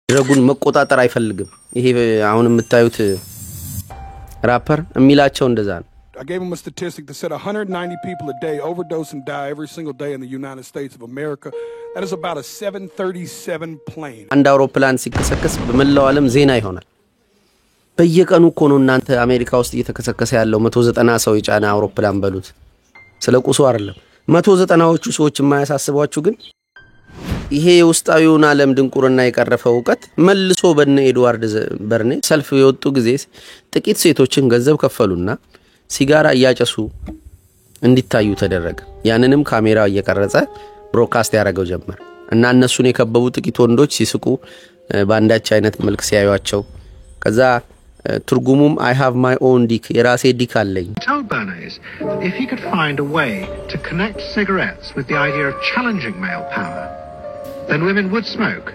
ድረጉን መቆጣጠር አይፈልግም ይሄ አሁን የምታዩት ራፐር የሚላቸው እንደዛ ነው I gave him a statistic that said 190 people a day overdose and die every single day in the United States of America. That is about a 737 plane. አንድ አውሮፕላን ሲከሰከስ በመላው ዓለም ዜና ይሆናል በየቀኑ እኮ ነው እናንተ አሜሪካ ውስጥ እየተከሰከሰ ያለው 190 ሰው የጫነ አውሮፕላን በሉት ስለቁሱ አይደለም 190ዎቹ ሰዎች የማያሳስቧችሁ ግን ይሄ የውስጣዊውን ዓለም ድንቁርና የቀረፈው ዕውቀት መልሶ በነ ኤድዋርድ በርኔ ሰልፍ የወጡ ጊዜ ጥቂት ሴቶችን ገንዘብ ከፈሉና ሲጋራ እያጨሱ እንዲታዩ ተደረገ ያንንም ካሜራ እየቀረጸ ብሮድካስት ያደረገው ጀመር እና እነሱን የከበቡ ጥቂት ወንዶች ሲስቁ ባንዳች አይነት መልክ ሲያዩአቸው ከዛ ትርጉሙም I have my own dick የራሴ ዲክ አለኝ told Bernays that if he could find a way to connect cigarettes with the idea of challenging male power then women would smoke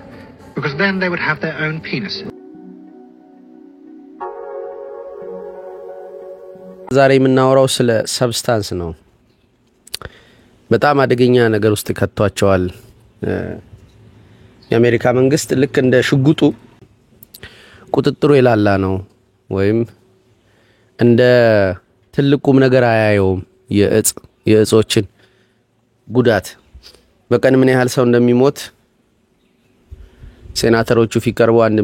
because then they would have their own penises ዛሬ የምናወራው ስለ ሰብስታንስ ነው በጣም አደገኛ ነገር ውስጥ ከተዋቸዋል የአሜሪካ መንግስት ልክ እንደ ሽጉጡ ቁጥጥሩ ይላላ ነው ወይም እንደ ትልቁም ነገር አያየውም የእጾችን ጉዳት በቀን ምን ያህል ሰው እንደሚሞት ሴናተሮቹ ፊቀርቡ አንድ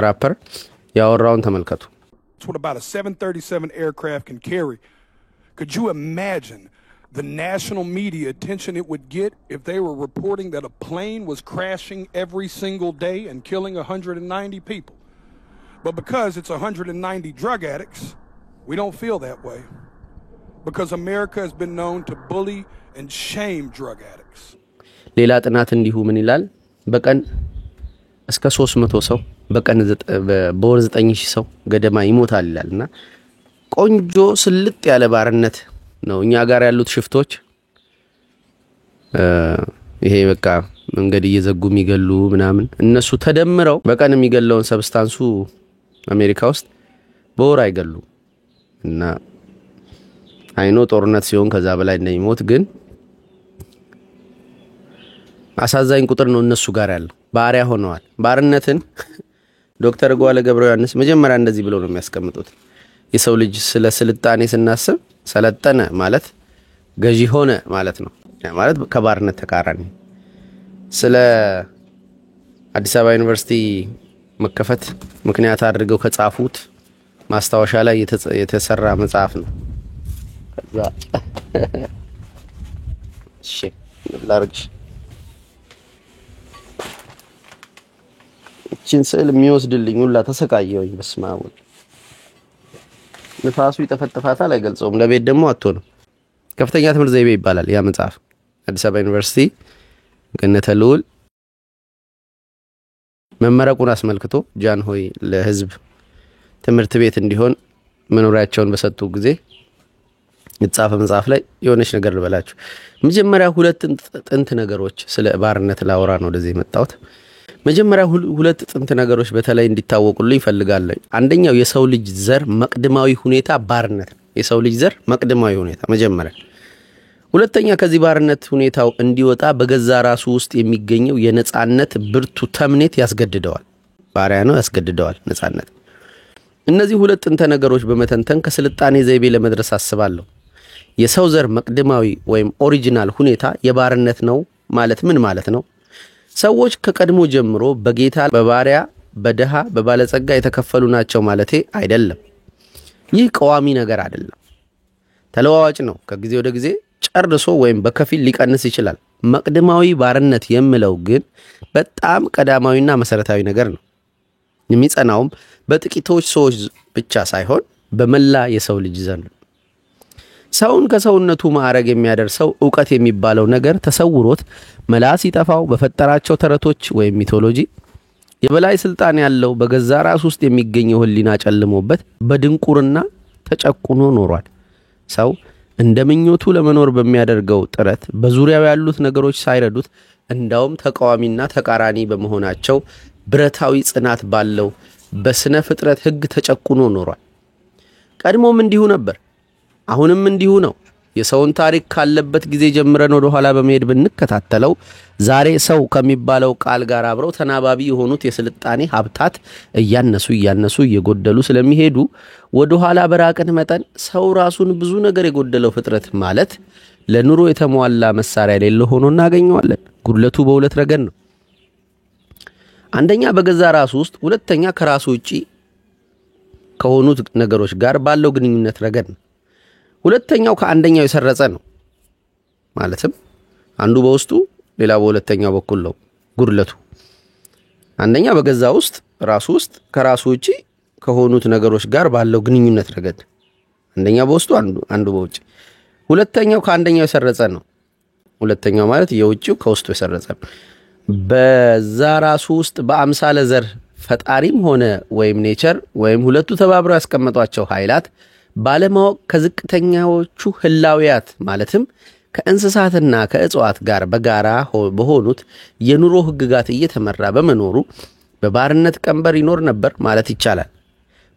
ራፐር ያወራውን ተመልከቱ That's what about a 737 aircraft can carry. Could you imagine the national media attention it would get if they were reporting that a plane was crashing every single day and killing 190 people? But because it's 190 drug addicts, we don't feel that way. Because America has been known to bully and shame drug addicts. ሌላ ጥናት እንዲሁ ምን ይላል በቀን እስከ 300 ሰው በቀን በወር 9000 ሰው ገደማ ይሞታል ይላልና ቆንጆ ስልጥ ያለ ባርነት ነው እኛ ጋር ያሉት ሽፍቶች ይሄ በቃ መንገድ እየዘጉ የሚገሉ ምናምን እነሱ ተደምረው በቀን የሚገለውን ሰብስታንሱ አሜሪካ ውስጥ በወር አይገሉ እና አይኖ ጦርነት ሲሆን ከዛ በላይ እንደሚሞት ግን አሳዛኝ ቁጥር ነው እነሱ ጋር ያለው ባሪያ ሆነዋል ባርነትን ዶክተር ጓለ ገብረዮሐንስ መጀመሪያ እንደዚህ ብሎ ነው የሚያስቀምጡት የሰው ልጅ ስለ ስልጣኔ ስናስብ ሰለጠነ ማለት ገዢ ሆነ ማለት ነው ማለት ከባርነት ተቃራኒ ስለ አዲስ አበባ ዩኒቨርሲቲ መከፈት ምክንያት አድርገው ከጻፉት ማስታወሻ ላይ የተሰራ መጽሐፍ ነው እሺ ላርግሽ እቺን ስዕል የሚወስድልኝ ሁላ ተሰቃየውኝ በስማው ንፋሱ ይተፈተፋታል አይገልጸውም ለቤት ደግሞ አጥቶ ነው ከፍተኛ ትምህርት ዘይቤ ይባላል ያ መጽሐፍ አዲስ አበባ ዩኒቨርሲቲ ገነተ ልዑል መመረቁን አስመልክቶ ጃን ሆይ ለህዝብ ትምህርት ቤት እንዲሆን መኖሪያቸውን በሰጡ ጊዜ የተጻፈ መጽሐፍ ላይ የሆነች ነገር ልበላችሁ መጀመሪያ ሁለት ጥንት ነገሮች ስለ ባርነት ላወራ ነው ወደዚህ መጣሁት መጀመሪያ ሁለት ጥንት ነገሮች በተለይ እንዲታወቁልኝ ፈልጋለሁ አንደኛው የሰው ልጅ ዘር መቅደማዊ ሁኔታ ባርነት የሰው ልጅ ዘር መቅደማዊ ሁኔታ መጀመሪያ ሁለተኛ ከዚህ ባርነት ሁኔታው እንዲወጣ በገዛ ራሱ ውስጥ የሚገኘው የነጻነት ብርቱ ተምኔት ያስገድደዋል ባሪያ ነው ያስገድደዋል ነጻነት እነዚህ ሁለት ጥንት ነገሮች በመተንተን ከስልጣኔ ዘይቤ ለመድረስ አስባለሁ የሰው ዘር መቅደማዊ ወይም ኦሪጂናል ሁኔታ የባርነት ነው ማለት ምን ማለት ነው ሰዎች ከቀድሞ ጀምሮ በጌታ በባሪያ በደሃ በባለጸጋ የተከፈሉ ናቸው ማለቴ አይደለም ይህ ቋሚ ነገር አይደለም ተለዋዋጭ ነው ከጊዜ ወደ ጊዜ ጨርሶ ወይም በከፊል ሊቀንስ ይችላል መቅደማዊ ባርነት የሚለው ግን በጣም ቀዳማዊና መሰረታዊ ነገር ነው የሚጸናውም በጥቂቶች ሰዎች ብቻ ሳይሆን በመላ የሰው ልጅ ዘንድ ሰውን ከሰውነቱ ማዕረግ የሚያደርሰው ዕውቀት የሚባለው ነገር ተሰውሮት መላስ ይጠፋው በፈጠራቸው ተረቶች ወይም ሚቶሎጂ የበላይ ስልጣን ያለው በገዛ ራስ ውስጥ የሚገኘው ህሊና ጨልሞበት በድንቁርና ተጨቁኖ ኖሯል ሰው እንደምኞቱ ለመኖር በሚያደርገው ጥረት በዙሪያው ያሉት ነገሮች ሳይረዱት እንዳውም ተቃዋሚና ተቃራኒ በመሆናቸው ብረታዊ ጽናት ባለው በስነ ፍጥረት ህግ ተጨቁኖ ኖሯል ቀድሞም እንዲሁ ነበር አሁንም እንዲሁ ነው የሰውን ታሪክ ካለበት ጊዜ ጀምረን ወደ ኋላ በመሄድ ብንከታተለው ዛሬ ሰው ከሚባለው ቃል ጋር አብረው ተናባቢ የሆኑት የስልጣኔ ሀብታት እያነሱ እየጎደሉ ስለሚሄዱ ወደ ኋላ በራቅን መጠን ሰው ራሱን ብዙ ነገር የጎደለው ፍጥረት ማለት ለኑሮ የተሟላ መሳሪያ የሌለው ሆኖ እናገኘዋለን። ጉድለቱ በሁለት ረገድ ነው። አንደኛ በገዛ ራሱ ውስጥ፣ ሁለተኛ ከራሱ ውጪ ከሆኑት ነገሮች ጋር ባለው ግንኙነት ረገድ ነው። ሁለተኛው ከአንደኛው የሰረጸ ነው። ማለትም አንዱ በውስጡ ሌላ በሁለተኛው በኩል ነው ጉድለቱ። አንደኛ በገዛ ውስጥ ራሱ ውስጥ ከራሱ ውጪ ከሆኑት ነገሮች ጋር ባለው ግንኙነት ረገድ፣ አንደኛ በውስጡ አንዱ በውጪ። ሁለተኛው ከአንደኛው የሰረጸ ነው። ሁለተኛው ማለት የውጪው ከውስጡ የሰረጸ ነው። በዛ ራሱ ውስጥ በአምሳለ ዘር ፈጣሪም ሆነ ወይም ኔቸር ወይም ሁለቱ ተባብረው ያስቀመጧቸው ኃይላት ባለማወቅ ከዝቅተኛዎቹ ህላዊያት ማለትም ከእንስሳትና ከእጽዋት ጋር በጋራ በሆኑት የኑሮ ህግጋት እየተመራ በመኖሩ በባርነት ቀንበር ይኖር ነበር ማለት ይቻላል።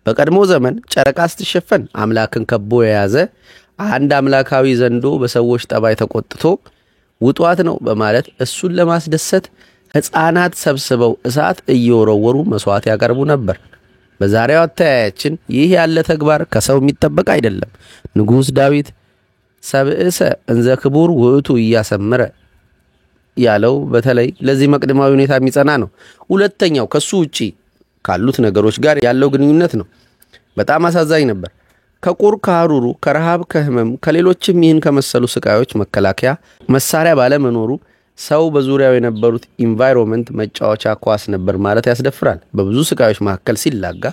በቀድሞ ዘመን ጨረቃ ስትሸፈን አምላክን ከቦ የያዘ አንድ አምላካዊ ዘንዶ በሰዎች ጠባይ ተቆጥቶ ውጧት ነው በማለት እሱን ለማስደሰት ህፃናት ሰብስበው እሳት እየወረወሩ መስዋዕት ያቀርቡ ነበር። በዛሬው አተያያችን ይህ ያለ ተግባር ከሰው የሚጠበቅ አይደለም። ንጉስ ዳዊት ሰብእሰ እንዘ ክቡር ውእቱ እያሰመረ ያለው በተለይ ለዚህ መቅደማዊ ሁኔታ የሚጸና ነው። ሁለተኛው ከሱ ውጪ ካሉት ነገሮች ጋር ያለው ግንኙነት ነው። በጣም አሳዛኝ ነበር። ከቁር ከሐሩሩ ከረሃብ ከህመም ከሌሎችም ይህን ከመሰሉ ስቃዮች መከላከያ መሳሪያ ባለመኖሩ ሰው በዙሪያው የነበሩት ኢንቫይሮንመንት መጫወቻ ኳስ ነበር ማለት ያስደፍራል። በብዙ ስቃዮች መካከል ሲላጋ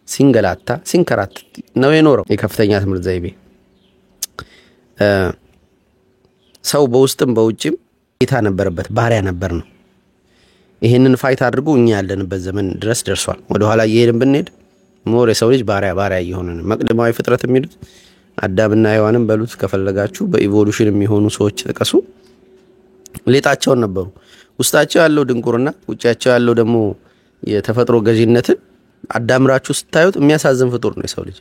ሲንገላታ ሲንከራተት ነው የኖረው የከፍተኛ ትምህርት ዘይቤ። ሰው በውስጥም በውጭም ጌታ ነበረበት፣ ባሪያ ነበር ነው። ይሄንን ፋይት አድርጎ እኛ ያለንበት ዘመን ድረስ ደርሷል። ወደ ኋላ እየሄድን ብንሄድ ሞር የሰው ልጅ ባሪያ እየሆነ ነው። መቅደማዊ ፍጥረት የሚሉት አዳምና ሔዋንን በሉት ከፈለጋችሁ፣ በኢቮሉሽን የሚሆኑ ሰዎች ተቀሱ ሌጣቸውን ነበሩ። ውስጣቸው ያለው ድንቁርና ውጫቸው ያለው ደግሞ የተፈጥሮ ገዢነትን አዳምራችሁ ስታዩት የሚያሳዝን ፍጡር ነው የሰው ልጅ።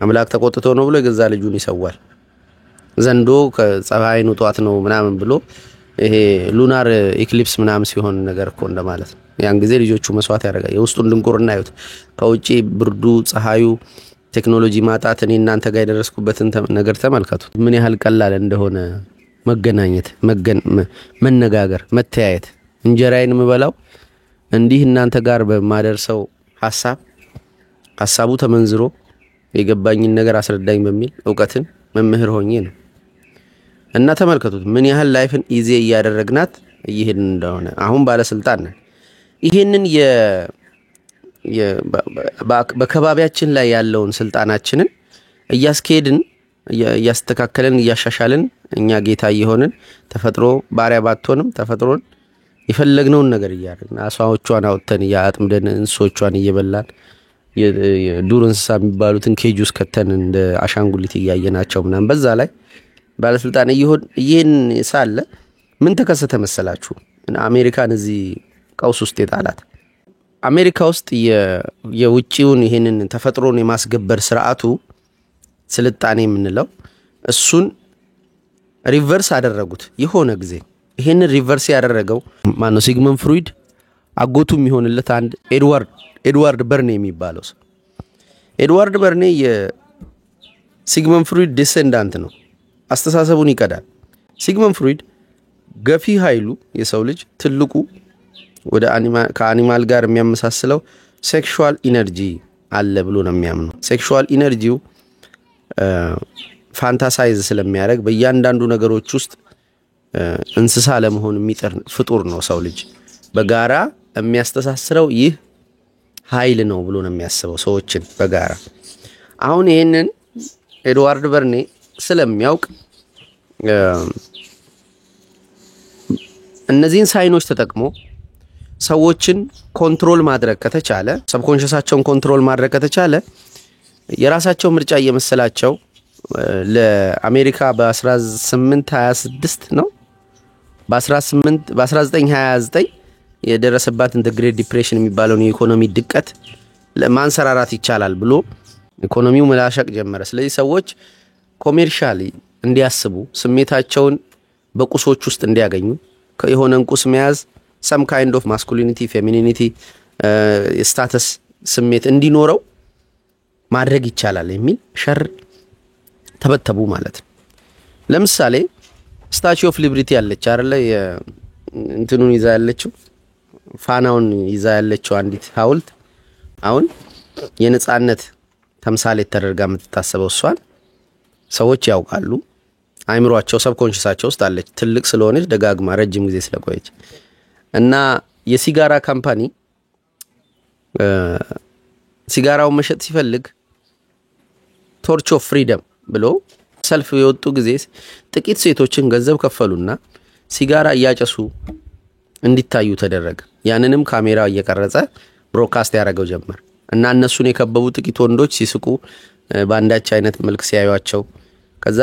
አምላክ ተቆጥቶ ነው ብሎ የገዛ ልጁን ይሰዋል። ዘንዶ ከፀሐይን ውጧት ነው ምናምን ብሎ ይሄ ሉናር ኢክሊፕስ ምናምን ሲሆን ነገር እኮ እንደማለት ነው። ያን ጊዜ ልጆቹ መስዋዕት ያደርጋል። የውስጡን ድንቁርና ያዩት። ከውጪ ብርዱ፣ ፀሐዩ፣ ቴክኖሎጂ ማጣት እኔ እናንተ ጋር የደረስኩበትን ነገር ተመልከቱ። ምን ያህል ቀላል እንደሆነ መገናኘት፣ መነጋገር፣ መተያየት። እንጀራዬን የምበላው እንዲህ እናንተ ጋር በማደርሰው ሐሳቡ ተመንዝሮ የገባኝን ነገር አስረዳኝ በሚል ዕውቀትን መምህር ሆኜ ነው። እና ተመልከቱት ምን ያህል ላይፍን ኢዚ እያደረግናት ይሄን እንደሆነ። አሁን ባለስልጣን ነን። ይሄንን በከባቢያችን ላይ ያለውን ስልጣናችንን እያስኬድን እያስተካከለን እያሻሻልን እኛ ጌታ እየሆንን ተፈጥሮ ባሪያ ባትሆንም ተፈጥሮን የፈለግነውን ነገር እያደረግን አሳዎቿን አውጥተን ያጥምደን እንስሶቿን እየበላን የዱር እንስሳ የሚባሉትን ኬጅ ውስጥ ከተን እንደ አሻንጉሊት እያየናቸው ምናምን በዛ ላይ ባለስልጣን ይሄን ሳለ ምን ተከሰተ መሰላችሁ? አሜሪካን እዚህ ቀውስ ውስጥ የጣላት አሜሪካ ውስጥ የውጪውን ይሄንን ተፈጥሮን የማስገበር ስርዓቱ ስልጣኔ የምንለው እሱን ሪቨርስ አደረጉት። የሆነ ጊዜ ይሄንን ሪቨርስ ያደረገው ማነው? ሲግመንድ ፍሩይድ አጎቱም ይሆንለት አንድ ኤድዋርድ በርኔ የሚባለው ሰው። ኤድዋርድ በርኔ የሲግመንድ ፍሩይድ ዲሴንዳንት ነው። አስተሳሰቡን ይቀዳል። ሲግመንድ ፍሩይድ ገፊ ኃይሉ የሰው ልጅ ትልቁ ወደ ከአኒማል ጋር የሚያመሳስለው ሴክሹዋል ኢነርጂ አለ ብሎ ነው የሚያምነው። ሴክሹዋል ኢነርጂው ፋንታሳይዝ ስለሚያደርግ በእያንዳንዱ ነገሮች ውስጥ እንስሳ ለመሆን የሚጥር ፍጡር ነው ሰው ልጅ። በጋራ የሚያስተሳስረው ይህ ኃይል ነው ብሎ ነው የሚያስበው ሰዎችን በጋራ። አሁን ይሄንን ኤድዋርድ በርኔ ስለሚያውቅ እነዚህን ሳይኖች ተጠቅሞ ሰዎችን ኮንትሮል ማድረግ ከተቻለ፣ ሰብኮንሽሳቸውን ኮንትሮል ማድረግ ከተቻለ የራሳቸው ምርጫ እየመሰላቸው ለአሜሪካ በ1826 ነው በ1929 የደረሰባትን ግሬት ዲፕሬሽን የሚባለውን የኢኮኖሚ ድቀት ለማንሰራራት ይቻላል ብሎ ኢኮኖሚው መላሸቅ ጀመረ። ስለዚህ ሰዎች ኮሜርሻሊ እንዲያስቡ ስሜታቸውን በቁሶች ውስጥ እንዲያገኙ የሆነን ቁስ መያዝ some kind of masculinity femininity status ስሜት እንዲኖረው ማድረግ ይቻላል የሚል ሸር ተበተቡ ማለት ነው። ለምሳሌ ስታቹ ኦፍ ሊበርቲ ያለች አይደለ እንትኑን ይዛ ያለችው ፋናውን ይዛ ያለችው አንዲት ሐውልት አሁን የነጻነት ተምሳሌት ተደርጋ የምትታሰበው እሷን ሰዎች ያውቃሉ። አይምሮአቸው ሰብኮንሺየሳቸው ውስጥ አለች ትልቅ ስለሆነች ደጋግማ ረጅም ጊዜ ስለቆየች እና የሲጋራ ካምፓኒ ሲጋራውን መሸጥ ሲፈልግ ቶርች ኦፍ ፍሪደም ብሎ ሰልፍ የወጡ ጊዜ ጥቂት ሴቶችን ገንዘብ ከፈሉና ሲጋራ እያጨሱ እንዲታዩ ተደረገ። ያንንም ካሜራ እየቀረጸ ብሮድካስት ያደረገው ጀመር እና እነሱን የከበቡ ጥቂት ወንዶች ሲስቁ ባንዳች አይነት መልክ ሲያዩአቸው ከዛ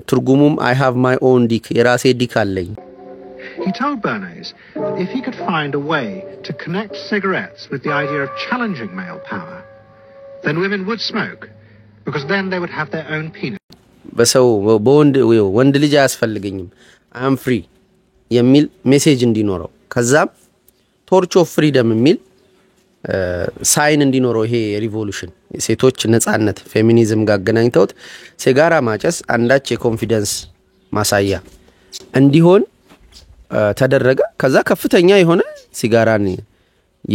ትርጉሙም I have my own dick የራሴ ዲክ አለኝ። He told Bernays that if he could find a way to connect cigarettes with the idea of challenging male power, then women would smoke, because then they would have their own penis. በሰው ወንድ ልጅ አያስፈልገኝም I am free የሚል ሜሴጅ እንዲኖረው ከዛም ቶርች ኦፍ ፍሪደም የሚል ሳይን እንዲኖረው ይሄ ሪቮሉሽን ሴቶች ነጻነት ፌሚኒዝም ጋር ገናኝተውት ሲጋራ ማጨስ አንዳች የኮንፊደንስ ማሳያ እንዲሆን ተደረገ። ከዛ ከፍተኛ የሆነ ሲጋራን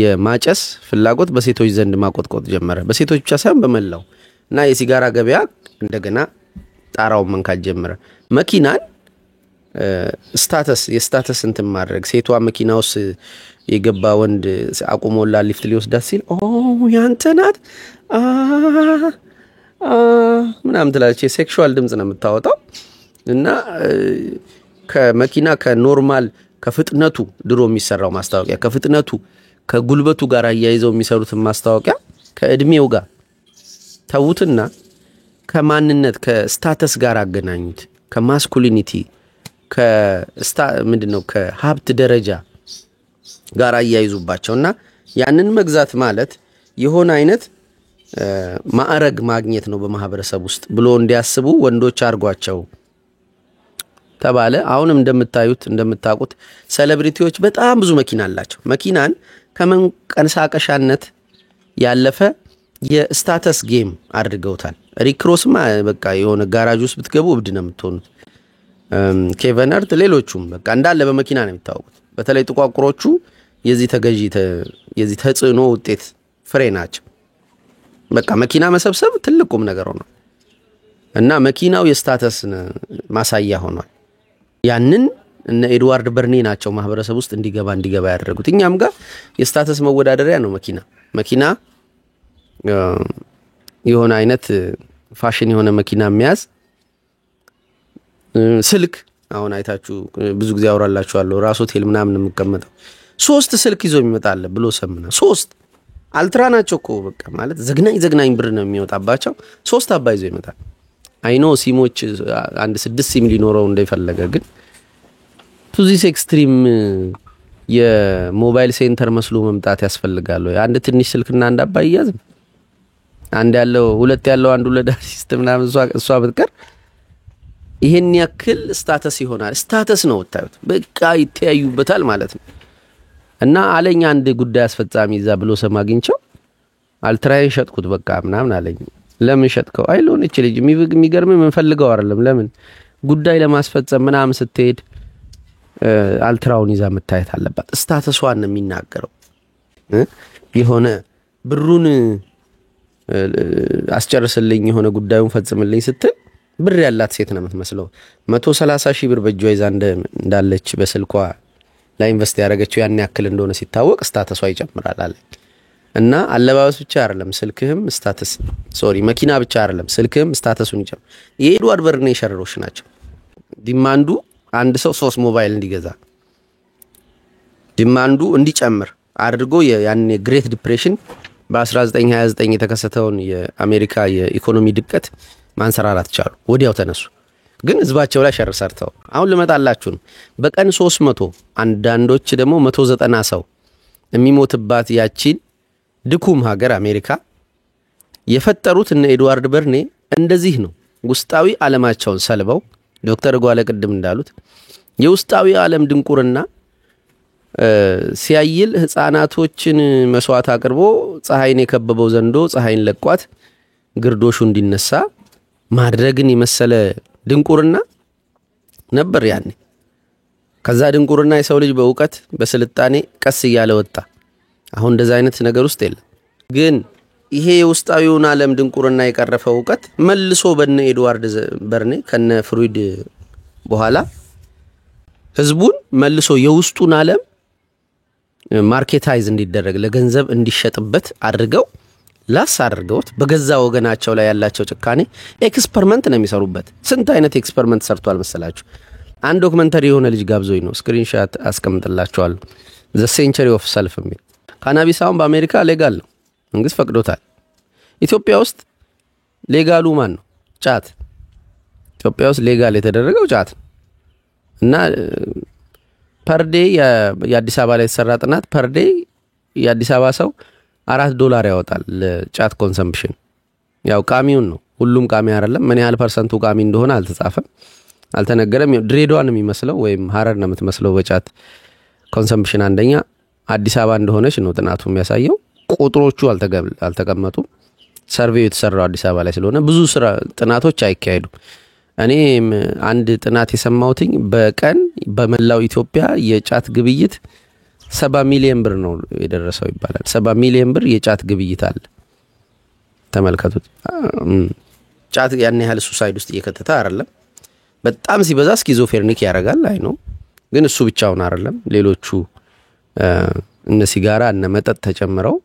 የማጨስ ፍላጎት በሴቶች ዘንድ ማቆጥቆጥ ጀመረ። በሴቶች ብቻ ሳይሆን በመላው እና የሲጋራ ገበያ እንደገና ጣራውን መንካት ጀመረ። መኪናን የስታተስ እንትን ማድረግ ሴቷ መኪና ውስጥ የገባ ወንድ አቁሞላ ሊፍት ሊወስዳት ሲል ያንተ ናት ምናምን ትላለች። ሴክሹዋል ድምጽ ነው የምታወጣው እና ከመኪና ከኖርማል ከፍጥነቱ ድሮ የሚሰራው ማስታወቂያ ከፍጥነቱ ከጉልበቱ ጋር አያይዘው የሚሰሩት ማስታወቂያ ከእድሜው ጋር ተውትና ከማንነት ከስታተስ ጋር አገናኙት። ከማስኩሊኒቲ ምንድነው ከሀብት ደረጃ ጋር አያይዙባቸውና ያንን መግዛት ማለት የሆነ አይነት ማዕረግ ማግኘት ነው በማህበረሰብ ውስጥ ብሎ እንዲያስቡ ወንዶች አርጓቸው ተባለ። አሁንም እንደምታውቁት ሴሌብሪቲዎች በጣም ብዙ መኪና አላቸው። መኪናን ከመንቀሳቀሻነት ያለፈ የስታተስ ጌም አድርገውታል። ሪክሮስማ በቃ የሆነ ጋራጅ ውስጥ ብትገቡ እብድ ነው የምትሆኑት። ኬቨን ሃርት ሌሎቹም በቃ እንዳለ በመኪና ነው የሚታወቁት። በተለይ ጥቋቁሮቹ የዚህ ተጽዕኖ ውጤት ፍሬ ናቸው። በቃ መኪና መሰብሰብ ትልቁም ነገር ነው እና መኪናው የስታተስ ማሳያ ሆኗል። ያንን እነ ኤድዋርድ በርኔ ናቸው ማህበረሰብ ውስጥ እንዲገባ ያደረጉት። እኛም ጋር የስታተስ መወዳደሪያ ነው መኪና የሆነ አይነት ፋሽን የሆነ መኪና የሚያዝ ስልክ አሁን አይታችሁ ብዙ ጊዜ አወራላችኋለሁ። ራስ ሆቴል ምናምን የምቀመጠው 3 ስልክ ይዞ የሚመጣል ብሎ ሰምና 3 አልትራ ናቸው እኮ በቃ ማለት ዘግናኝ ብር ነው የሚወጣባቸው። 3 አባ ይዞ ይመጣል። አይኖ ሲሞች አንድ 6 ሲም ሊኖረው እንደፈለገ ግን ቱ ዚስ ኤክስትሪም የሞባይል ሴንተር መስሎ መምጣት ያስፈልጋል ወይ? አንድ ትንሽ ስልክና አንድ አባ ይያዝ አንድ ያለው ሁለት ያለው አንዱ ለዳር ሲስተም ምናምን እሷ በትቀር ይሄን ያክል ስታተስ ይሆናል። ስታተስ ነው ወጣት በቃ ይተያዩበታል ማለት ነው። እና አለኝ አንድ ጉዳይ አስፈጻሚ ይዛ ብሎ ሰማግኝቸው አልትራይ ሸጥኩት በቃ ምናምን አለኝ። ለምን ሸጥከው? አይሎን እቺ ልጅ የሚገርም ምን ፈልገው አይደለም ለምን ጉዳይ ለማስፈጸም ምናምን ስትሄድ አልትራውን ይዛ መታየት አለባት። ስታተሷን ነው የሚናገረው። የሆነ ብሩን አስጨርስልኝ የሆነ ጉዳዩን ፈጽምልኝ ስትል ብር ያላት ሴት ነው የምትመስለው። 130 ሺህ ብር በእጇ ይዛ እንዳለች በስልኳ ላይ ኢንቨስት ያደረገችው ያን ያክል እንደሆነ ሲታወቅ ስታተሷ ይጨምራል አለ። እና አለባበስ ብቻ አይደለም ስልክህም ስታተስ መኪና ብቻ አይደለም ስልክህም ስታተሱን ይጨምራል። የኤድዋርድ በርኔ ሸረሮች ናቸው። ዲማንዱ አንድ ሰው 3 ሞባይል እንዲገዛ ዲማንዱ እንዲጨምር አድርጎ ያን ግሬት ዲፕሬሽን በ1929 የተከሰተውን የአሜሪካ የኢኮኖሚ ድቀት ማንሰራራት ቻሉ። ወዲያው ተነሱ። ግን ህዝባቸው ላይ ሸር ሰርተው አሁን ልመጣላችሁ ነው። በቀን 300 አንዳንዶች ደግሞ 190 ሰው የሚሞትባት ያቺን ድኩም ሀገር አሜሪካ የፈጠሩት እነ ኤድዋርድ በርኔ እንደዚህ ነው። ውስጣዊ ዓለማቸውን ሰልበው ዶክተር ጓለ ቅድም እንዳሉት የውስጣዊ ዓለም ድንቁርና ሲያይል ህፃናቶችን መስዋዕት አቅርቦ ፀሐይን የከበበው ዘንዶ ፀሐይን ለቋት ግርዶሹ እንዲነሳ ማድረግን የመሰለ ድንቁርና ነበር ያኔ። ከዛ ድንቁርና የሰው ልጅ በእውቀት በስልጣኔ ቀስ እያለ ወጣ። አሁን እንደዛ አይነት ነገር ውስጥ የለም። ግን ይሄ የውስጣዊውን ዓለም ድንቁርና የቀረፈው እውቀት መልሶ በነ ኤድዋርድ በርኔ ከነ ፍሩይድ በኋላ ህዝቡን መልሶ የውስጡን ዓለም ማርኬታይዝ እንዲደረግ ለገንዘብ እንዲሸጥበት አድርገው ላስ አድርገውት በገዛ ወገናቸው ላይ ያላቸው ጭካኔ ኤክስፐሪመንት ነው የሚሰሩበት። ስንት አይነት ኤክስፐሪመንት ሰርቷል መሰላችሁ? አንድ ዶክመንተሪ የሆነ ልጅ ጋብዞኝ ነው ስክሪንሾት አስቀምጥላችኋለሁ። ዘ ሴንቸሪ ኦፍ ሰልፍ የሚል ካናቢስ አሁን በአሜሪካ ሌጋል ነው፣ መንግስት ፈቅዶታል። ኢትዮጵያ ውስጥ ሌጋሉ ማን ነው? ጫት። ኢትዮጵያ ውስጥ ሌጋል የተደረገው ጫት ነው። እና ፐር ዴይ የአዲስ አበባ ላይ የተሰራ ጥናት ፐር ዴይ የአዲስ አበባ ሰው $4 ያወጣል ለጫት ኮንሰምፕሽን። ያው ቃሚውን ነው፣ ሁሉም ቃሚ አይደለም። ምን ያህል ፐርሰንቱ ቃሚ እንደሆነ አልተጻፈም፣ አልተነገረም። ድሬዳዋን የሚመስለው ወይም ሐረር ነው የምትመስለው በጫት ኮንሰምፕሽን አንደኛ አዲስ አበባ እንደሆነች ነው ጥናቱ የሚያሳየው። ቁጥሮቹ አልተቀመጡም። ሰርቬው የተሰራው አዲስ አበባ ላይ ስለሆነ ብዙ ስራ ጥናቶች አይካሄዱም። እኔ አንድ ጥናት የሰማሁትኝ በቀን በመላው ኢትዮጵያ የጫት ግብይት 70 ሚሊዮን ብር ነው የደረሰው ይባላል። 70 ሚሊዮን ብር የጫት ግብይት አለ። ተመልከቱት። ጫት ያን ያህል ሱሳይድ ውስጥ እየከተተ አይደለም። በጣም ሲበዛ ስኪዞፍሬኒክ ያደርጋል። አይ ነው። ግን እሱ ብቻውን አይደለም። ሌሎቹ እነ ሲጋራ እነ መጠጥ ተጨምረው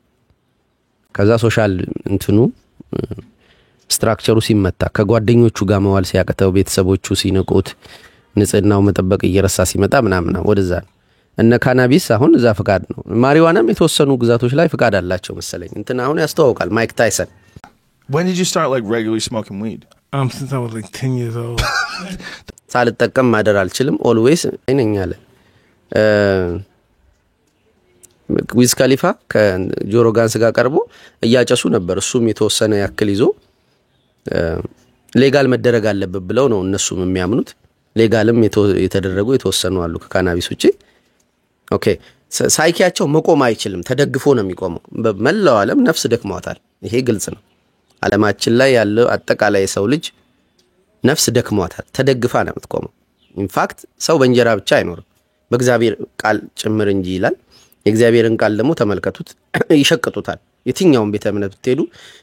ከዛ ሶሻል እንትኑ ስትራክቸሩ ሲመታ ከጓደኞቹ ጋር መዋል ሲያቀተው ቤተሰቦቹ ሲነቁት ንጽህናው መጠበቅ እየረሳ ሲመጣ ምናምን ወደዛ እነ ካናቢስ አሁን እዛ ፍቃድ ነው። ማሪዋናም የተወሰኑ ግዛቶች ላይ ፍቃድ አላቸው መሰለኝ። እንትን አሁን ያስተዋውቃል ማይክ ታይሰን። When did you start like regularly smoking weed? Since I was like 10 years old. ሳልጠቀም ማደር አልችልም ኦልዌይስ አይነኛለ ዊዝ ካሊፋ ከጆሮ ጋንስ ጋር ቀርቦ እያጨሱ ነበር። እሱም የተወሰነ ያክል ይዞ ሌጋል መደረግ አለበት ብለው ነው እነሱም የሚያምኑት። ሌጋልም የተደረጉ የተወሰኑ አሉ ከካናቢስ ውጪ። ኦኬ ሳይኪያቸው መቆም አይችልም፣ ተደግፎ ነው የሚቆመው። በመላው ዓለም ነፍስ ደክሟታል። ይሄ ግልጽ ነው። ዓለማችን ላይ ያለው አጠቃላይ የሰው ልጅ ነፍስ ደክሟታል፣ ተደግፋ ነው የምትቆመው። ኢንፋክት ሰው በእንጀራ ብቻ አይኖርም በእግዚአብሔር ቃል ጭምር እንጂ ይላል። የእግዚአብሔርን ቃል ደግሞ ተመልከቱት፣ ይሸቅጡታል። የትኛውም ቤተ እምነት ብትሄዱ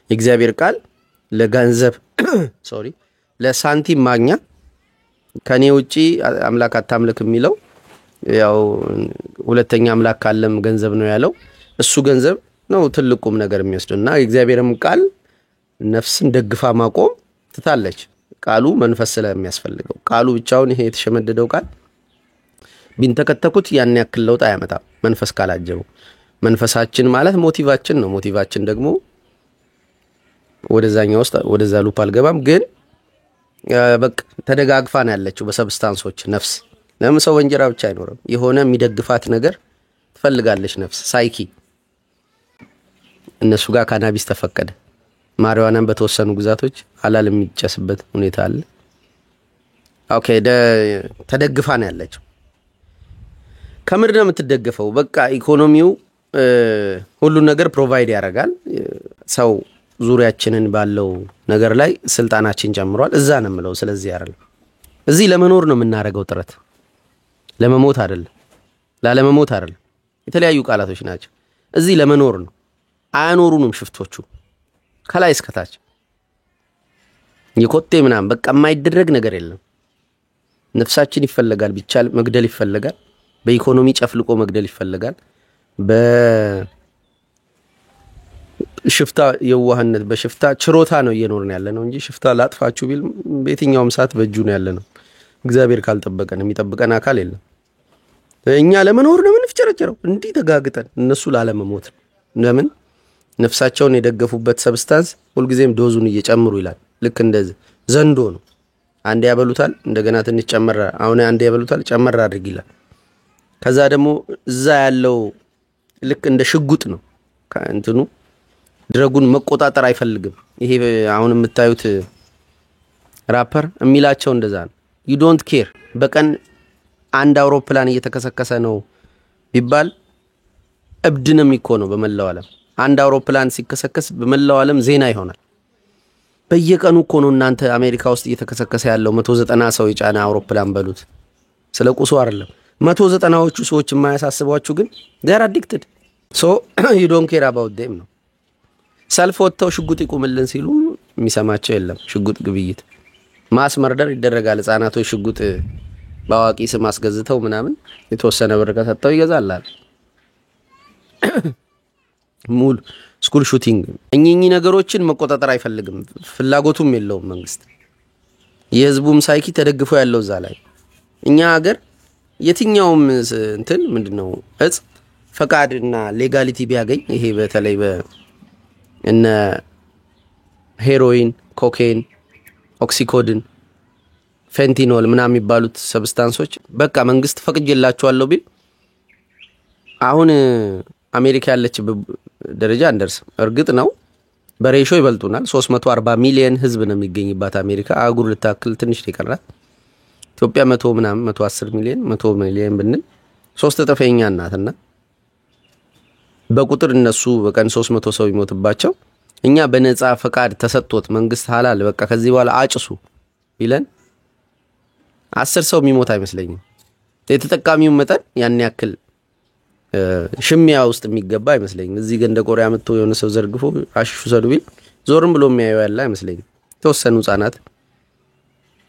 የእግዚአብሔር ቃል ለገንዘብ ለሳንቲም ማግኛ ከኔ ውጪ አምላክ አታምልክ የሚለው ያው ሁለተኛ አምላክ ካለም ገንዘብ ነው ያለው። እሱ ገንዘብ ነው ትልቁም ነገር የሚወስድና የእግዚአብሔርም ቃል ነፍስን ደግፋ ማቆም ትታለች። ቃሉ መንፈስ ስለሚያስፈልገው ቃሉ ብቻውን ይሄ የተሸመደደው ቃል ቢንተከተኩት ያን ያክል ለውጥ አያመጣም መንፈስ ካላጀበው። መንፈሳችን ማለት ሞቲቫችን ነው። ሞቲቫችን ደግሞ ወደዛኛው ውስጥ ወደዛ ሉፕ አልገባም። ግን በቃ ተደጋግፋ ነው ያለችው በሰብስታንሶች ነፍስ። ለምን ሰው እንጀራ ብቻ አይኖርም፣ የሆነ የሚደግፋት ነገር ትፈልጋለች ነፍስ ሳይኪ። እነሱ ጋር ካናቢስ ተፈቀደ። ማሪዋናም በተወሰኑ ግዛቶች ሐላል የሚጨስበት ሁኔታ አለ። ኦኬ ተደግፋ ነው ያለችው። ከምድር ነው የምትደገፈው። በቃ ኢኮኖሚው ሁሉ ነገር ፕሮቫይድ ያደርጋል። ሰው ዙሪያችንን ባለው ነገር ላይ ስልጣናችን ጨምሯል። እዛ ነው የምለው። ስለዚህ አይደለም እዚህ ለመኖር ነው የምናረጋው ጥረት፣ ለመሞት አይደለም፣ ላለመሞት አይደለም። የተለያዩ ቃላቶች ናቸው። እዚህ ለመኖር ነው። አያኖሩንም ሽፍቶቹ ከላይ እስከታች የኮቴ ምናምን በቃ የማይደረግ ነገር የለም። ነፍሳችን ይፈልጋል፣ ቢቻል መግደል ይፈልጋል። በኢኮኖሚ ጨፍልቆ መግደል ይፈልጋል። በሽፍታ የዋህነት በሽፍታ ችሮታ ነው እየኖርን ያለነው እንጂ ሽፍታ ላጥፋችሁ ቢል በየትኛውም ሰዓት በእጁ ነው ያለነው። እግዚአብሔር ካልጠበቀን የሚጠብቀን አካል የለም። እኛ ለመኖር ነው የምንፍጨረጨረው እንዲህ ተጋግጠን፣ እነሱ ላለመሞት። ለምን ነፍሳቸውን የደገፉበት ሰብስታንስ ሁልጊዜም ዶዙን እየጨምሩ ይላል። ልክ እንደዚህ ዘንዶ ነው። አንዴ ያበሉታል፣ እንደገና ትንሽ ጨመራ፣ አሁን አንዴ ያበሉታል፣ ጨመራ አድርግ ይላል። ከዛ ደግሞ እዛ ያለው ልክ እንደ ሽጉጥ ነው። እንትኑ ድረጉን መቆጣጠር አይፈልግም። ይሄ አሁን የምታዩት ራፐር የሚላቸው እንደዛ ነው you don't care በቀን አንድ አውሮፕላን እየተከሰከሰ ነው ቢባል እብድንም ነው በመላው ዓለም አንድ አውሮፕላን ሲከሰከስ በመላው ዓለም ዜና ይሆናል በየቀኑ እኮ ነው እናንተ አሜሪካ ውስጥ እየተከሰከሰ ያለው 190 ሰው የጫነ አውሮፕላን በሉት ስለቁሱ አይደለም 190ዎቹ ሰዎች የማያሳስቧችሁ ግን they are addicted so you don't care about them ነው ሰልፍ ወጥተው ሽጉጥ ይቁምልን ሲሉ የሚሰማቸው የለም ሽጉጥ ግብይት ማስ መርደር ይደረጋል ህፃናቶች ሽጉጥ ባዋቂ ስም አስገዝተው ምናምን የተወሰነ ብር ከተጠው ይገዛላል ሙሉ ስኩል ሹቲንግ እኚህ ነገሮችን መቆጣጠር አይፈልግም ፍላጎቱም የለውም መንግስት የህዝቡም ሳይኪ ተደግፎ ያለው እዛ ላይ እኛ ሀገር የትኛውም እንትን ምንድነው እጽ ፈቃድና ሌጋሊቲ ቢያገኝ ይሄ በተለይ እነ ሄሮይን ኮኬን ኦክሲኮድን ፌንቲኖል ምናምን የሚባሉት ሰብስታንሶች በቃ መንግስት ፈቅጄላቸዋለሁ ቢል አሁን አሜሪካ ያለች ደረጃ እንደርስ እርግጥ ነው በሬሾ ይበልጡናል 340 ሚሊዮን ህዝብ ነው የሚገኝባት አሜሪካ አጉር ልታክል ትንሽ ይቀራል ኢትዮጵያ 100 ምናምን 110 ሚሊዮን 100 ሚሊዮን ብንል 3 እጥፈኛ እናትና በቁጥር እነሱ በቀን 300 ሰው ይሞትባቸው እኛ በነፃ ፈቃድ ተሰጥቶት መንግስት ሐላል በቃ ከዚህ በኋላ አጭሱ ቢለን 10 ሰው የሚሞት አይመስለኝም የተጠቃሚው መጠን ያን ያክል ሽሚያ ውስጥ የሚገባ አይመስለኝም እዚህ ገንደ ቆሪያ መጥቶ የሆነ ሰው ዘርግፎ አሽሹ ሰዱ ቢል ዞርም ብሎ የሚያየው ያለ አይመስለኝም ተወሰኑ ህፃናት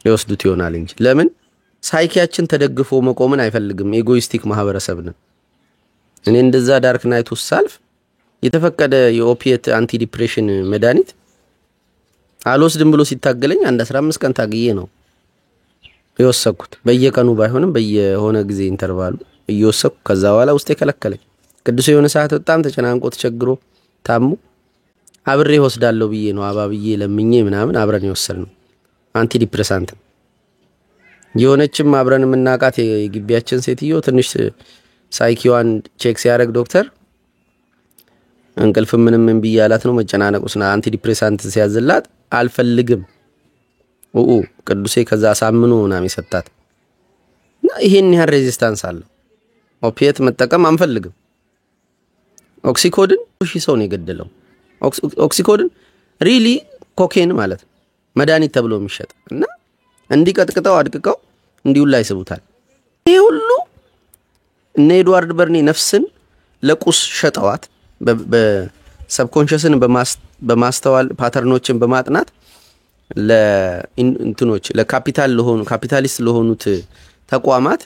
ይወስዱት ይሆናል እንጂ ለምን ሳይኪያችን ተደግፎ መቆምን አይፈልግም ኤጎይስቲክ ማህበረሰብ ነው እኔ እንደዛ ዳርክ ናይት ውስጥ ሳልፍ የተፈቀደ የኦፒየት አንቲ ዲፕሬሽን መድኃኒት አልወስድም ብሎ ሲታገለኝ አንድ 15 ቀን ታግዬ ነው የወሰድኩት በየቀኑ ባይሆንም በየሆነ ጊዜ ኢንተርቫሉ እየወሰድኩ ከዛ በኋላ ውስጥ የከለከለኝ ቅዱስ የሆነ ሰዓት በጣም ተጨናንቆ ተቸግሮ ታሙ አብሬ ወስዳለሁ ብዬ ነው አባብዬ ለምኜ ምናምን አብረን ይወሰድነው አንቲ ዲፕሬሳንት የሆነችም አብረን ምናቃት የግቢያችን ሴትዮ ትንሽ ሳይኪዋን ቼክ ሲያደርግ ዶክተር እንቅልፍ ምንም እንብያላት ነው መጨናነቁስና አንቲ ዲፕሬሳንት ሲያዝላት አልፈልግም ቅዱሴ ከዛ ሳምኑ ምናምን ይሰጣት እና ይሄን ያህል ሬዚስታንስ አለው ኦፒየት መጠቀም አንፈልግም ኦክሲኮድን ሰው ነው የገደለው ኦክሲኮድን ሪሊ ኮኬን ማለት መድኃኒት ተብሎ የሚሸጥ እና እንዲቀጥቅጠው አድቅቀው እንዲውላ ይስቡታል ይሄ ሁሉ እነ ኤድዋርድ በርኒ ነፍስን ለቁስ ሸጠዋት በሰብኮንሺየስን በማስተዋል ፓተርኖችን በማጥናት ለኢንትኖች ለካፒታል ለሆኑ ካፒታሊስት ለሆኑት ተቋማት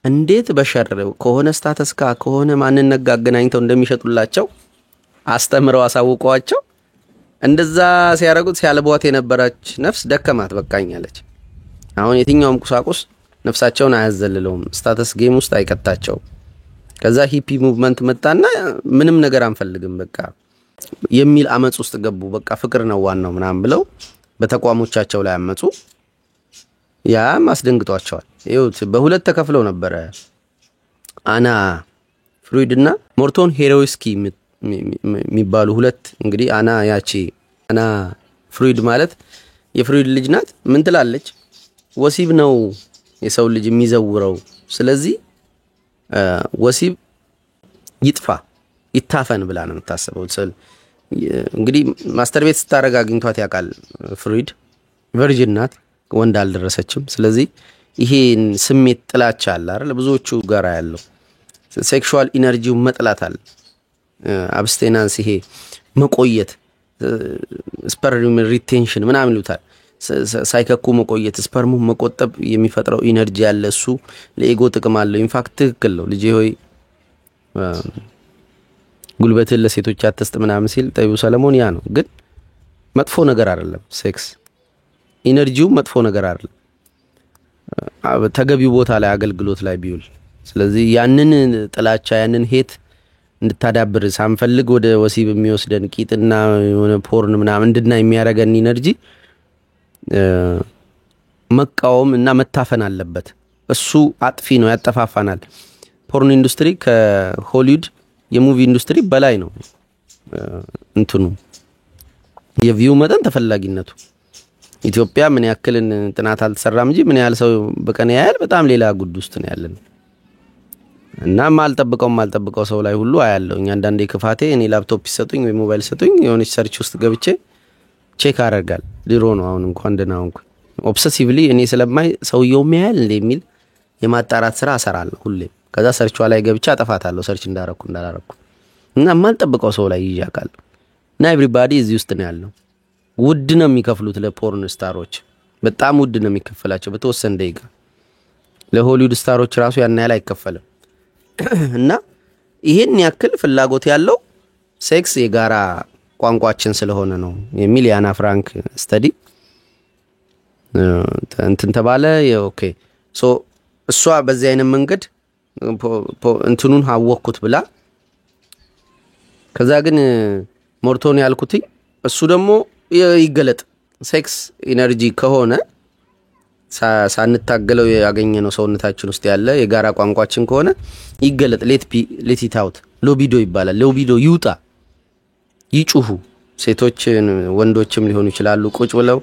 እንዴት በሸረው ከሆነ ስታተስ ከሆነ ማንን ነጋገናኝተው እንደሚሸጡላቸው አስተምረው አሳውቀዋቸው እንደዛ ሲያረጉት ሲያልቧት የነበረች ነፍስ ደከማት በቃኛለች አሁን የትኛውም ቁሳቁስ ነፍሳቸውን አያዘልለውም ስታተስ ጌም ውስጥ አይከታቸው ከዛ ሂፒ ሙቭመንት መጣና ምንም ነገር አንፈልግም በቃ የሚል አመጽ ውስጥ ገቡ በቃ ፍቅር ነው ዋናው ምናምን ብለው በተቋሞቻቸው ላይ አመጹ ያ ማስደንግጧቸዋል ይሁት በሁለት ተከፍለው ነበር አና ፍሩይድና ሞርቶን ሄሮይስኪ የሚባሉ ሁለት እንግዲህ አና ፍሩይድ ማለት የፍሩይድ ልጅ ናት ምን ትላለች ወሲብ ነው የሰው ልጅ የሚዘውረው ስለዚህ ወሲብ ይጥፋ ይታፈን ብላ ነው የምታስበው እንግዲህ ማስተር ቤት ስታረጋ አግኝቷት ያቃል ፍሩይድ ቨርጂን ናት ወንድ አልደረሰችም ስለዚህ ይሄን ስሜት ጥላቻ አለ አይደል ብዙዎቹ ጋራ ያለው ሴክሹዋል ኢነርጂው መጥላታል አብስቴናንስ ይሄ መቆየት ስፐርም ሪቴንሽን ምናምን ይሉታል ሳይከኩ መቆየት ስፐርሙ መቆጠብ የሚፈጥረው ኢነርጂ ያለ እሱ ለኤጎ ጥቅም አለው ኢንፋክት ትክክል ነው ልጄ ሆይ ጉልበት ለሴቶች አትስጥ ምናምን ሲል ጠይቡ ሰለሞን ያ ነው ግን መጥፎ ነገር አይደለም ሴክስ ኢነርጂው መጥፎ ነገር አይደለም ተገቢው ቦታ ላይ አገልግሎት ላይ ቢውል ስለዚህ ያንን ጥላቻ ያንን ሄት እንድታዳብር ሳንፈልግ ወደ ወሲብ የሚወስደን ቂጥና የሆነ ፖርን ምናምን እንድና የሚያረጋን ኢነርጂ መቃወም እና መታፈን አለበት እሱ አጥፊ ነው ያጠፋፋናል ፖርን ኢንዱስትሪ ከሆሊውድ የሙቪ ኢንዱስትሪ በላይ ነው እንትኑ የቪው መጠን ተፈላጊነቱ ኢትዮጵያ ምን ያክል ጥናት አልተሰራም እንጂ ምን ያህል ሰው በቀን ያያል በጣም ሌላ ጉድ ውስጥ ነው ያለን እና ማልጠብቀው ሰው ላይ ሁሉ አያለውኝ አንዳንዴ ክፋቴ እኔ ላፕቶፕ ይሰጡኝ ወይ ሞባይል ይሰጡኝ የሆነች ሰርች ውስጥ ገብቼ ቼክ አደርጋል ድሮ ነው አሁን እንኳን ደናውንኩ ኦብሰሲቭሊ እኔ ስለማይ ሰውየው የሚያያል እንደሚል የማጣራት ስራ አሰራለሁ ሁሌ ከዛ ሰርቿ ላይ ገብቼ አጠፋታለሁ ሰርች እንዳረኩ እና ማልጠብቀው ሰው ላይ ይያቃል እና ኤቭሪባዲ እዚህ ውስጥ ነው ያለው ውድ ነው የሚከፍሉት ለፖርን ስታሮች በጣም ውድ ነው የሚከፈላቸው በተወሰነ ደቂቃ ለሆሊውድ ስታሮች ራሱ ያን ያህል አይከፈልም እና ይሄን ያክል ፍላጎት ያለው ሴክስ የጋራ ቋንቋችን ስለሆነ ነው የሚል ያና ፍራንክ ስተዲ እንትን ተባለ ኦኬ ሶ እሷ በዚህ አይነት መንገድ እንትኑን አወቅኩት ብላ ከዛ ግን ሞርቶን ያልኩት እሱ ደግሞ ይገለጥ ሴክስ ኢነርጂ ከሆነ ሳንታገለው ያገኘነው ሰውነታችን ውስጥ ያለ የጋራ ቋንቋችን ከሆነ ይገለጥ ሌት ኢት አውት ሎቢዶ ይባላል ሎቢዶ ይውጣ ይጩሁ ሴቶች ወንዶችም ሊሆኑ ይችላሉ ቁጭ ብለው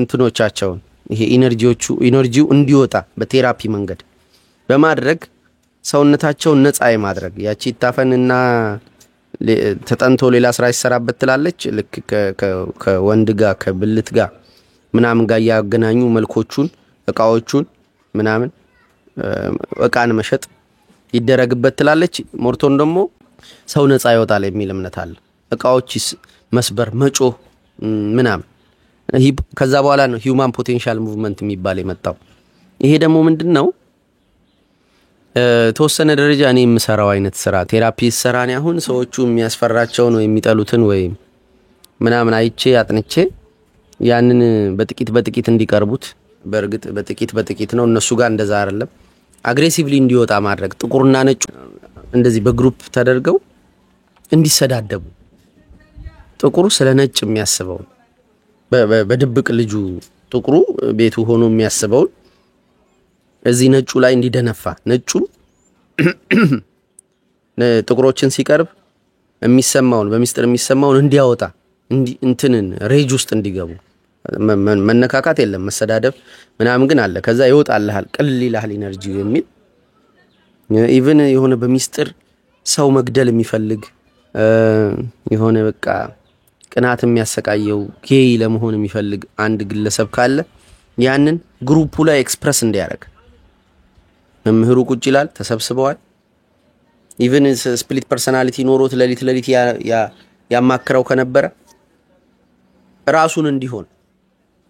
እንትኖቻቸው ይሄ ኢነርጂው እንዲወጣ በቴራፒ መንገድ በማድረግ ሰውነታቸው ነፃ የማድረግ ያቺ ታፈንና ተጠንቶ ሌላ ስራ ይሰራበት ትላለች ልክ ከወንድ ጋር ከብልት ጋር ምናምን ጋር ያገናኙ መልኮቹን እቃዎቹን ምናምን እቃን መሸጥ ይደረግበት ትላለች ሞርቶን ደግሞ ሰው ነፃ ይወጣል የሚል እምነት አለ እቃዎችስ መስበር መጮ ምናምን ከዛ በኋላ ነው ሂዩማን ፖቴንሻል ሙቭመንት የሚባል የመጣው ይሄ ደግሞ ምንድነው ተወሰነ ደረጃ እኔ የምሰራው አይነት ስራ ቴራፒ ሰራኔ አሁን ሰዎቹ የሚያስፈራቸው ነው የሚጠሉትን ወይ ምናምን አይቼ አጥንቼ ያንን በጥቂት እንዲቀርቡት በርግጥ በጥቂት ነው እነሱ ጋር እንደዛ አይደለም አግሬሲቭሊ እንዲወጣ ማድረግ ጥቁርና ነጭ እንደዚህ በግሩፕ ተደርገው እንዲሰዳደቡ ጥቁሩ ስለ ነጭ የሚያስበው በድብቅ ልጁ ጥቁሩ ቤቱ ሆኖ የሚያስበው እዚህ ነጩ ላይ እንዲደነፋ ነጩ ጥቁሮችን ሲቀርብ የሚሰማውን በሚስጥር የሚሰማውን እንዲያወጣ እንትንን ሬጅ ውስጥ እንዲገቡ መነካካት የለም መሰዳደብ ምናምን ግን አለ ከዛ ይወጣልሃል ቅልል ይላል ኢነርጂው የሚል ኢቭን የሆነ በሚስጥር ሰው መግደል የሚፈልግ የሆነ በቃ ቅናት የሚያሰቃየው ጌይ ለመሆን የሚፈልግ አንድ ግለሰብ ካለ ያንን ግሩፑ ላይ ኤክስፕረስ እንዲያደርግ መምህሩ ቁጭ ይላል ተሰብስበዋል ኢቭን ስፕሊት ፐርሰናሊቲ ኖሮት ለሊት ያማክረው ከነበረ ራሱን እንዲሆን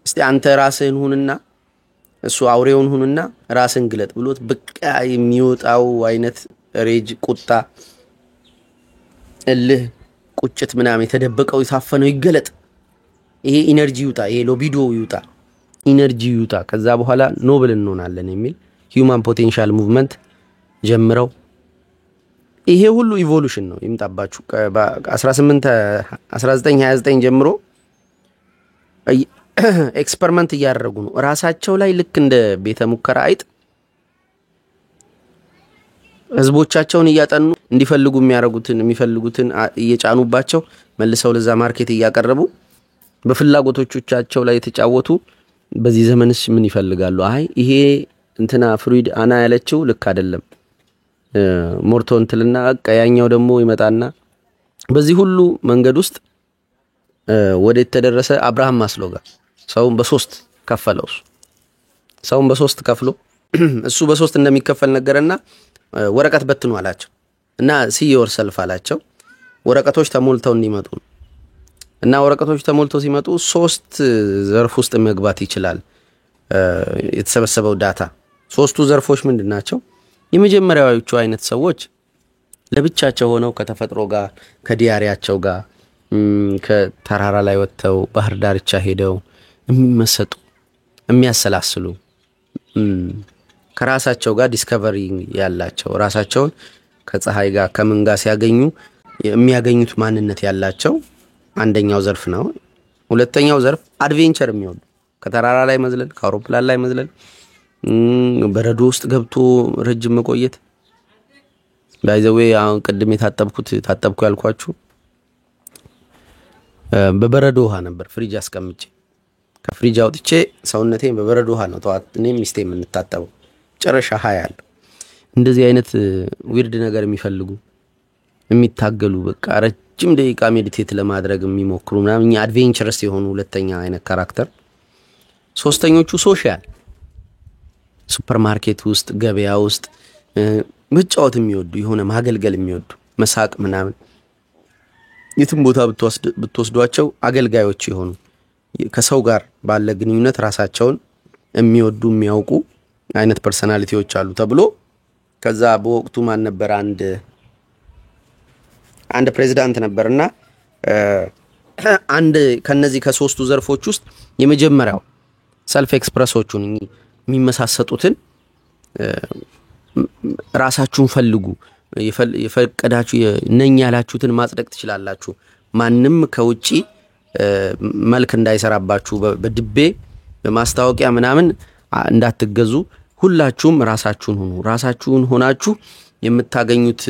እስቲ አንተ ራስህን ሁንና እሱ አውሬውን ሁንና ራስን ግለጥ ብሎት በቃ የሚወጣው አይነት ሬጅ ቁጣ እልህ ቁጭት ምናምን የተደበቀው ይታፈነው ይገለጥ ይሄ ኢነርጂ ይውጣ ይሄ ሎቢዶ ይውጣ ኢነርጂ ይውጣ ከዛ በኋላ ኖብል እንሆናለን የሚል ሂዩማን ፖቴንሻል ሙቭመንት ጀምረው ይሄ ሁሉ ኢቮሉሽን ነው ይምጣባችሁ 1929 ጀምሮ ኤክስፐሪመንት እያደረጉ ነው ራሳቸው ላይ ልክ እንደ ቤተ ሙከራ አይጥ ህዝቦቻቸውን እያጠኑ እንዲፈልጉ የሚፈልጉትን እየጫኑባቸው መልሰው ለዛ ማርኬት እያቀረቡ በፍላጎቶቻቸው ላይ የተጫወቱ በዚህ ዘመንስ ምን ይፈልጋሉ አይ ይሄ እንትና ፍሩይድ አና ያለችው ልክ አይደለም ሞርቶን ትልና ቀያኛው ደግሞ ይመጣና በዚህ ሁሉ መንገድ ውስጥ ወደ ተደረሰ አብርሃም ማስሎ ጋር ሰውን በሶስት ከፈለው ሰውን በሶስት ከፍሎ እሱ በሶስት እንደሚከፈል ነገርና ወረቀት በትኑ አላቸው እና see yourself አላቸው ወረቀቶች ተሞልተው እንዲመጡ እና ወረቀቶች ተሞልተው ሲመጡ ሶስት ዘርፍ ውስጥ መግባት ይችላል የተሰበሰበው ዳታ ሶስቱ ዘርፎች ምንድናቸው የመጀመሪያዎቹ አይነት ሰዎች ለብቻቸው ሆነው ከተፈጥሮ ጋር ከዲያሪያቸው ጋር ከተራራ ላይ ወጥተው ባህር ዳርቻ ሄደው የሚመሰጡ የሚያሰላስሉ ከራሳቸው ጋር ዲስከቨሪ ያላቸው ራሳቸውን ከፀሐይ ጋር ከምን ጋር ሲያገኙ የሚያገኙት ማንነት ያላቸው አንደኛው ዘርፍ ነው ሁለተኛው ዘርፍ አድቬንቸር የሚወዱ ከተራራ ላይ መዝለል ከአውሮፕላን ላይ መዝለል በረዶ ውስጥ ገብቶ ረጅም መቆየት by the way አሁን ቀድም ታጠብኩ ያልኳችሁ በበረዶ ውሃ ነበር ፍሪጅ አስቀምጬ ከፍሪጅ አውጥቼ ሰውነቴን በበረዶ ውሃ ነው ተዋት እኔም ሚስቴ የምንታጠበው ጨረሻ ሃያል እንደዚህ አይነት ዊርድ ነገር የሚፈልጉ የሚታገሉ በቃ ረጅም ደቂቃ ሜዲቴት ለማድረግ የሚሞክሩ ምናምን አድቬንቸርስ የሆኑ ሁለተኛ አይነት ካራክተር ሶስተኞቹ ሶሻል ሱፐርማርኬት ውስጥ ገበያ ውስጥ መጫወት የሚወዱ የሆነ ማገልገል የሚወዱ መሳቅ ምናምን የትም ቦታ ብትወስዷቸው አገልጋዮች የሆኑ ከሰው ጋር ባለ ግንኙነት ራሳቸውን የሚወዱ የሚያውቁ አይነት ፐርሰናሊቲዎች አሉ ተብሎ ከዛ በወቅቱ ማን ነበር አንድ ፕሬዝዳንት ነበርና አንድ ከነዚህ ከሶስቱ ዘርፎች ውስጥ የመጀመሪያው ሰልፍ ኤክስፕረሶቹን የሚመሳሰጡትን ራሳችሁን ፈልጉ የፈቀዳችሁ ነኝ ያላችሁትን ማጽደቅ ትችላላችሁ ማንንም ከውጪ መልክ እንዳይሰራባችሁ በድቤ በማስታወቂያ ምናምን እንዳትገዙ ሁላችሁም ራሳችሁን ሆናችሁ የምታገኙት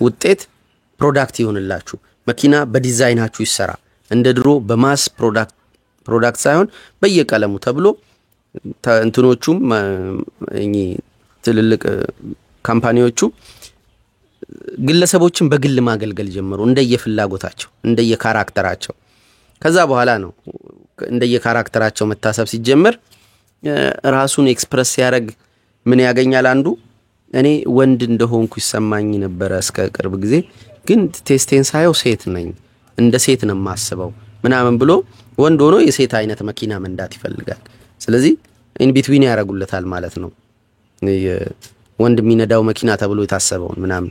ውጤት ፕሮዳክት ይሆንላችሁ መኪና በዲዛይናችሁ ይሰራ እንደ ድሮ በማስ ፕሮዳክት ሳይሆን በየቀለሙ ተብሎ እንትኖቹም ትልልቅ ካምፓኒዎቹ ግለሰቦችን በግል ማገልገል ጀመሩ እንደየፍላጎታቸው እንደየካራክተራቸው ከዛ በኋላ ነው እንደየካራክተራቸው መታሰብ ሲጀመር ራሱን ኤክስፕረስ ያደርግ ምን ያገኛል አንዱ እኔ ወንድ እንደሆንኩ ይሰማኝ ነበር እስከ ቅርብ ጊዜ ግን ቴስቴን ሳየው ሴት ነኝ እንደ ሴት ነው ማስበው ምናምን ብሎ ወንድ ሆኖ የሴት አይነት መኪና መንዳት ይፈልጋል ስለዚህ ኢን ቢትዊን ያረጉለታል ማለት ነው ወንድ የሚነዳው መኪና ተብሎ የታሰበው ምናምን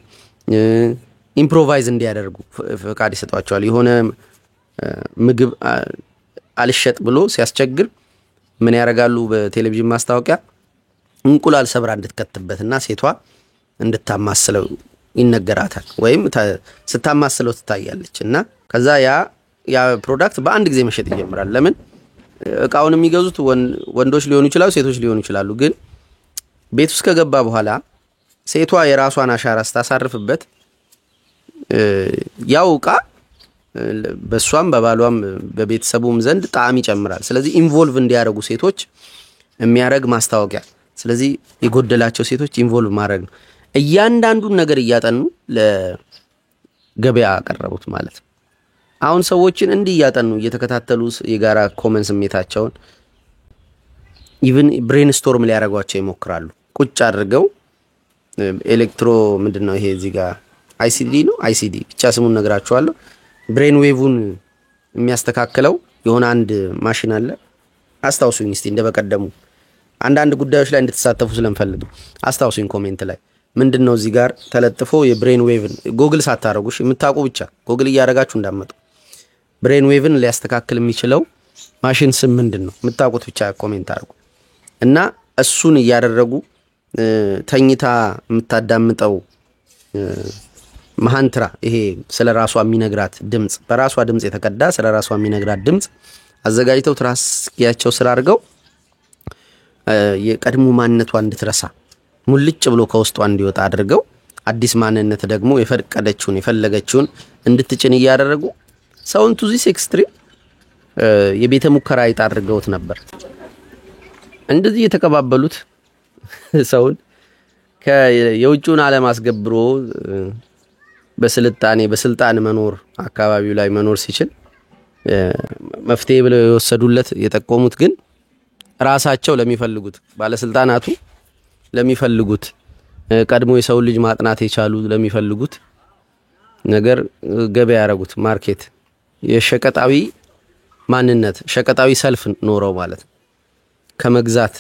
ኢምፕሮቫይዝ እንዲያደርጉ ፈቃድ ይሰጧቸዋል የሆነ ምግብ አልሸጥ ብሎ ሲያስቸግር ምን ያረጋሉ በቴሌቪዥን ማስታወቂያ እንቁላል ሰብራ እንድትከትበትና ሴቷ እንድታማስለው ይነገራታል ወይም ስታማስለው ትታያለች እና ከዛ ያ ፕሮዳክት በአንድ ጊዜ መሸጥ ይጀምራል ለምን እቃውን የሚገዙት ወንዶች ሊሆኑ ይችላሉ ሴቶች ሊሆኑ ይችላሉ ግን ቤት ውስጥ ከገባ በኋላ ሴቷ የራሷን አሻራ ስታሳርፍበት ያው እቃ በሷም በባሏም በቤተሰቡም ዘንድ ጣዕም ይጨምራል ስለዚህ ኢንቮልቭ እንዲያደርጉ ሴቶች የሚያረግ ማስታወቂያ ስለዚህ የጎደላቸው ሴቶች ኢንቮልቭ ማድረግ ነው እያንዳንዱን ነገር እያጠኑ ለገበያ አቀረቡት ማለት ነው አሁን ሰዎችን እንዲህ እያጠኑ እየተከታተሉ የጋራ ኮመን ስሜታቸውን ኢቭን ብሬንስቶርም ሊያረጋቸው ይሞክራሉ ቁጭ አድርገው ኤሌክትሮ ምንድነው ይሄ እዚህ ጋር አይሲዲ ብቻ ስሙን ነግራችኋለሁ ብሬን ዌቭን የሚያስተካክለው የሆነ አንድ ማሽን አለ አስታውሱኝ እስቲ እንደበቀደሙ አንዳንድ ጉዳዮች ላይ እንድትሳተፉ ስለምፈልግ አስታውሱኝ ኮሜንት ላይ ምንድነው እዚህ ጋር ተለጥፎ የብሬን ዌቭን ጎግል ሳታረጉሽ የምታውቁ ብቻ ጎግል እያረጋችሁ እንዳመጡ ብሬን ዌቭን ሊያስተካክል የሚችለው ማሽን ስም ምንድነው የምታውቁት ብቻ ኮሜንት አድርጉ እና እሱን እያደረጉ ተኝታ የምታዳምጠው ማንትራ ይሄ ስለራሷ የሚነግራት ድምጽ በራሷ ድምጽ የተቀዳ ስለራሷ የሚነግራት ድምጽ አዘጋጅተው ትራስኪያቸው ስራ አድርገው የቀድሞ ማንነቷ እንድትረሳ ሙልጭ ብሎ ከውስጧ እንዲወጣ አድርገው አዲስ ማንነት ደግሞ የፈለገችውን እንድትጭን ያደረጉ ሰውን ቱ ዚስ ኤክስትሪም የቤተ ሙከራ ይጣርገውት ነበር እንደዚህ የተቀባበሉት ሰውን ከየውጭውን ዓለም አስገብሮ በስልጣን መኖር አካባቢው ላይ መኖር ሲችል መፍትሄ ብለው የወሰዱለት የጠቆሙት ግን ራሳቸው ለሚፈልጉት ባለስልጣናቱ ለሚፈልጉት ቀድሞ የሰው ልጅ ማጥናት የቻሉ ለሚፈልጉት ነገር ገበያ ያረጉት ማርኬት የሸቀጣዊ ማንነት ሸቀጣዊ ሰልፍ ኖረው ማለት ከመግዛት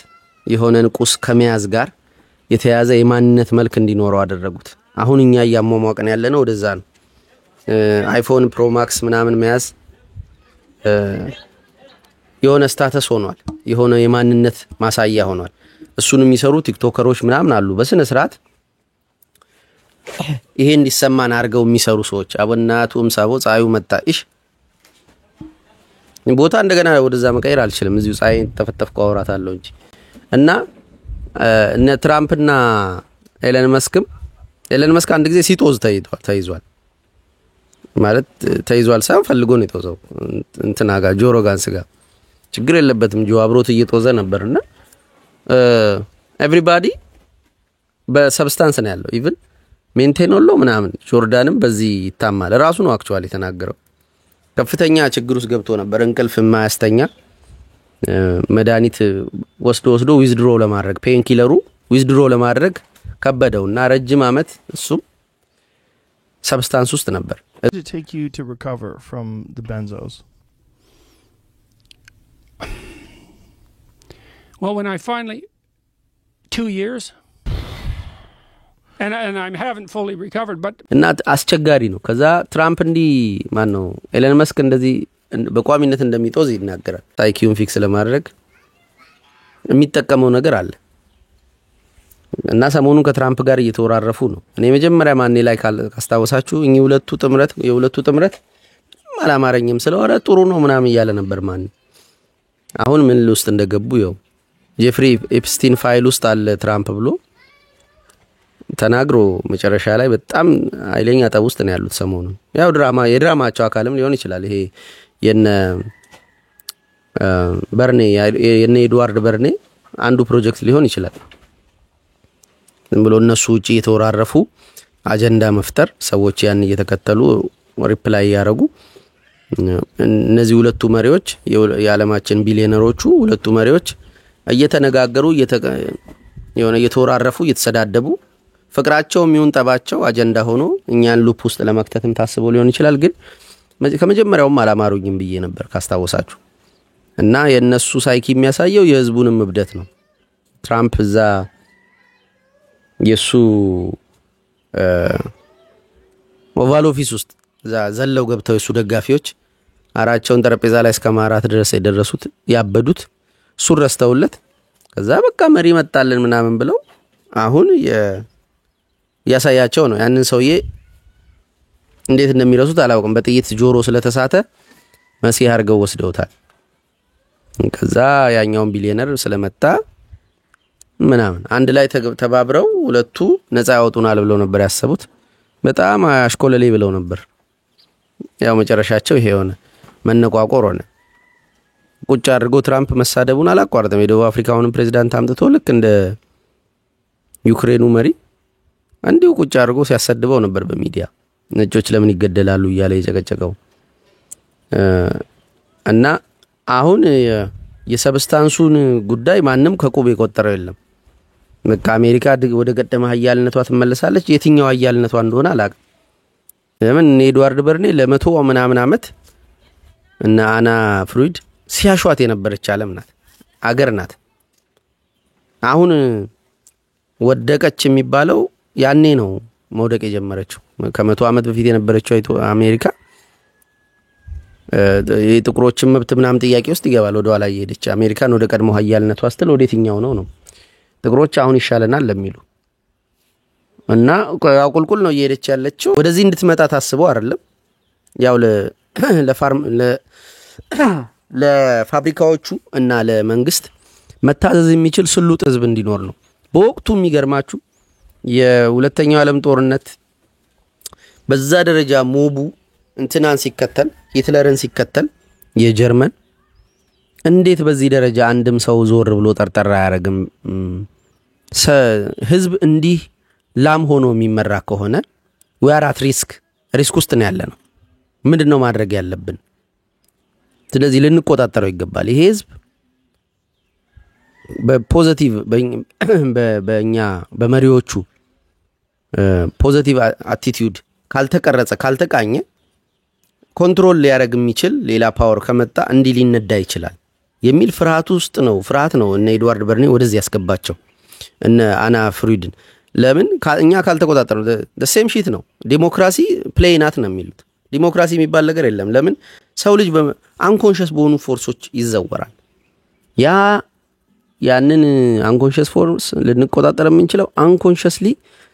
የሆነን ቁስ ከመያዝ ጋር የተያዘ የማንነት መልክ እንዲኖረው አደረጉት አሁን እኛ ያሟሟቀን ያለነው ወደዛ ነው አይፎን ፕሮ ማክስ ምናምን መያዝ የሆነ ስታተስ ሆኗል የሆነ የማንነት ማሳያ ሆኗል እሱን የሚሰሩ ቲክቶከሮች ምናምን አሉ በስነ ስርዓት ይሄ እንዲሰማን አርገው የሚሰሩ ሰዎች አበናቱም ሳቦ ጻዩ መጣሽ ቦታ እንደገና ወደዛ መቀየር አልችልም እዚሁ ጻይ ተፈተፍኩ አወራታለሁ እንጂ እና እነ ትራምፕና ኤለን መስክ አንድ ጊዜ ሲጦዝ ተይዟል ማለት ተይዟል ሳይሆን ፈልጎ ነው የተወዘው እንትና ጋር ጆሮ ጋንስ ጋር ችግር የለበትም ጆ አብሮት እየተወዘ ነበርና ኤቭሪባዲ በሰብስታንስ ነው ያለው ኢቭን ሜንቴኖሎ ምናምን ጆርዳንም በዚህ ይታማል ራሱ ነው አክቹአሊ ተናገረው ከፍተኛ ችግር ውስጥ ገብቶ ነበር እንቅልፍ የማያስተኛ መድኃኒት ወስዶ ዊዝድሮ ለማድረግ ፔን ኪለሩ ዊዝድሮ ለማድረግ ከበደውና ረጅም አመት እሱ ሰብስታንስ ውስጥ ነበር How did it take you to recover from the benzos? Well, when I finally 2 years and I haven't fully recovered but እና አስቸጋሪ ነው ከዛ ትራምፕ እንዲ ማን ነው ኤለን መስክ እንደዚህ በቋሚነት እንደሚጦዝ ይናገራል ሳይኪውን ፊክስ ለማድረግ የሚጠቀመው ነገር አለ እና ሰሞኑን ከትራምፕ ጋር እየተወራረፉ ነው እኔ መጀመሪያ ማንኔ ላይ ካስታወሳችሁ እኚ የሁለቱ ጥምረት አላማረኝም ስለወረ ጥሩ ነው ምናምን ይያለ ነበር ማን አሁን ምን ውስጥ እንደገቡ ይው ጄፍሪ ኤፕስቲን ፋይል ውስጥ አለ ትራምፕ ብሎ ተናግሮ መጨረሻ ላይ በጣም አይለኛ ጠብ ውስጥ ነው ያሉት ሰሞኑን ያው የድራማቸው አካልም ሊሆን ይችላል ይሄ የነ በርኔ የነ ኤድዋርድ በርኔ አንዱ ፕሮጀክት ሊሆን ይችላል ብሎ እነሱ ውጪ የተወራረፉ አጀንዳ መፍጠር ሰዎች ያን እየተከተሉ ሪፕላይ ያረጉ እነዚህ ሁለቱ መሪዎች የዓለማችን ቢሊዮነሮቹ ሁለቱ መሪዎች እየተነጋገሩ እየተወራረፉ እየተሰዳደቡ ፍቅራቸው የሚውን ጠባቸው አጀንዳ ሆኖ እኛን ሉፕ ውስጥ ለመክተትም ታስቦ ሊሆን ይችላል ግን ከመጀመሪያውም አላማሩኝም ብዬ ነበር ካስታወሳችሁ እና የነሱ ሳይኪ የሚያሳየው የህዝቡንም እብደት ነው ትራምፕ እዛ የሱ ኦቫል ኦፊስ ውስጥ ዘለው ገብተው የሱ ደጋፊዎች አራቸውን ጠረጴዛ ላይ እስከ ማራት ድረስ የደረሱት ያበዱት ሱር ረስተውለት ከዛ በቃ መሪ መጣልን ምናምን ብለው አሁን ያሳያቸው ነው ያንን ሰውዬ እንዴት እንደሚረሱት አላውቅም በጥይት ጆሮ ስለተሳተ መሲህ አርገው ወስደውታል ከዛ ያኛውን ቢሊዮነር ስለመጣ ምናምን አንድ ላይ ተባብረው ሁለቱ ነፃ ያወጡናል ብለው ነበር ያሰቡት በጣም አሽኮለሌ ብለው ነበር ያው መጨረሻቸው ይሄ ሆነ መነቋቆር ሆነ ቁጭ አድርጎ ትራምፕ መሳደቡን አላቋረጠም የደቡብ አፍሪካውን ፕሬዝዳንት አምጥቶ ልክ እንደ ዩክሬኑ መሪ አንዲው ቁጭ አድርጎ ሲያሰድበው ነበር በሚዲያ ነጮች ለምን ይገደላሉ እያለ የጨቀጨቀው እና አሁን የሰብስታንሱን ጉዳይ ማንንም ከቁብ የቆጠረው የለም በቃ አሜሪካ ወደ ቀደመ ኃያልነቷ ትመለሳለች የትኛው ኃያልነቷ እንደሆነ አላቅ ለምን ኤድዋርድ በርኔ ለመቶ ምናምን አመት እና አና ፍሩይድ ሲያሿት የነበረች ዓለም ናት አገር ናት አሁን ወደቀች የሚባለው ያኔ ነው መውደቅ የጀመረችው ከ100 አመት በፊት የነበረችው አሜሪካ የጥቁሮችን መብት ምናምን ጥያቄ ውስጥ ይገባል ወደ ኋላ እየሄደች አሜሪካን ወደ ቀድሞ ኃያልነቷ አስተል ወዴትኛው ነው ጥቁሮች አሁን ይሻለናል ለሚሉ እና አቁልቁል ነው እየሄደች ያለችው ወደዚህ እንድትመጣ ታስበው አይደለም ያው ለፋብሪካዎቹ እና ለመንግስት መታዘዝ የሚችል ስሉጥ ህዝብ እንዲኖር ነው በወቅቱ የሚገርማችሁ የሁለተኛው ዓለም ጦርነት በዛ ደረጃ ሞቡ እንትናን ሲከተል ሂትለርን ሲከተል የጀርመን እንዴት በዚህ ደረጃ አንድም ሰው ዞር ብሎ ጠርጠራ ያረግም ህዝብ እንዲህ ላም ሆኖ የሚመራ ከሆነ we are at risk ውስጥ ነው ያለነው ምንድነው ማድረግ ያለብን ስለዚህ ልንቆጣጠረው ይገባል ይሄ ህዝብ በፖዚቲቭ በእኛ በመሪዎቹ ፖዚቲቭ አቲቲዩድ ካልተቀረጸ ካልተቃኘ ኮንትሮል ሊያረግ የሚችል ሌላ ፓወር ከመጣ እንዲ ሊነዳ ይችላል የሚል ፍርሃት ነው እነ ኤድዋርድ በርኔ ወደዚህ ያስገባቸው እነ አና ፍሩይድን ለምን እኛ ካልተቆጣጠረው the same shit ነው ዲሞክራሲ ፕሌይ ናት ነው የሚሉት ዲሞክራሲ የሚባል ነገር የለም ለምን ሰው ልጅ አንኮንሺየስ በሆኑ ፎርሶች ይዘወራል ያንን አንኮንሺየስ ፎርስ ልንቆጣጠር የምንችለው አንኮንሺየስሊ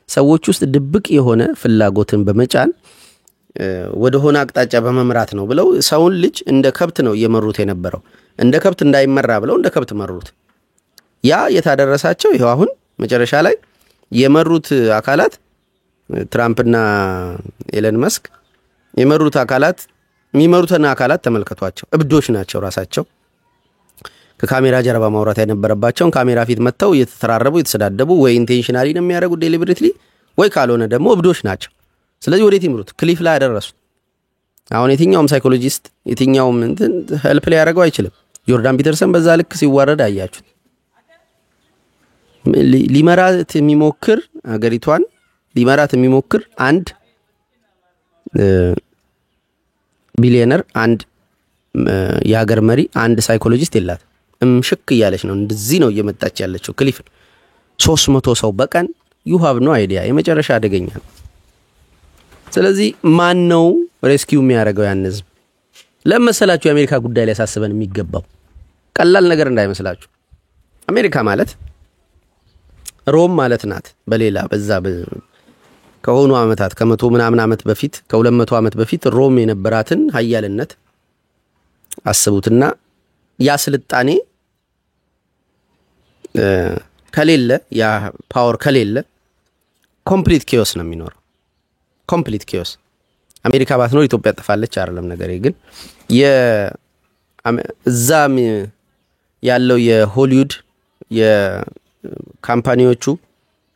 ሰዎች ውስጥ ድብቅ የሆነ ፍላጎትን በመጫን ወደ ሆነ አቅጣጫ በመምራት ነው ብለው ሰውን ልጅ እንደ ከብት ነው እየመሩት የነበረው እንደ ከብት እንዳይመራ ብለው እንደ ከብት መሩት ያ የታደረሳቸው ይሄው አሁን መጨረሻ ላይ የመሩት አካላት ትራምፕና ኤለን መስክ የሚመሩትን አካላት ተመልከቷቸው። እብዶች ናቸው ራሳቸው። ከካሜራ ጀርባ ማውራት የነበረባቸውን ካሜራ ፊት መተው እየተተራረቡ እየተሰዳደቡ ወይ ኢንቴንሽናሊ ነው የሚያደርጉት ዴሊበሬትሊ ወይ ካልሆነ ደግሞ እብዶች ናቸው። ስለዚህ ወዴት ይምሩት? ክሊፍ ላይ ያደረሱት። አሁን የትኛውም ሳይኮሎጂስት የትኛውም እንትን ሄልፕ ላይ ያደርገው አይችልም። ጆርዳን ፒተርሰን በዛ ልክ ሲዋረድ አያችሁት። ሊመራት የሚሞክር ሀገሪቷን ሊመራት የሚሞክር አንድ ቢሊየነር አንድ የሀገር መሪ አንድ ሳይኮሎጂስት የላት። እምሽክ እያለች ነው እንደዚህ ነው እየመጣች ያለችው። ክሊፍ 300 ሰው በቀን you have no idea የመጨረሻ አደገኛ ነው። ስለዚህ ማን ነው ሬስኪው የሚያደርገው? ያን ህዝብ ለመሰላችሁ የአሜሪካ ጉዳይ ላይ ያሳስበን የሚገባው ቀላል ነገር እንዳይመስላችሁ። አሜሪካ ማለት ሮም ማለት ናት። በሌላ በዛ ከሆኑ አመታት ከመቶ ምናምን አመት በፊት ከ200 አመት በፊት ሮም የነበራትን ኃያልነት አስቡትና ያ ስልጣኔ ከሌለ ያ ፓወር ከሌለ ኮምፕሊት ኬኦስ ነው የሚኖረው። ኮምፕሊት ኬኦስ። አሜሪካ ባትኖር ኢትዮጵያ ጠፋለች አይደለም ነገር ግን እዛም ያለው የሆሊውድ የካምፓኒዎቹ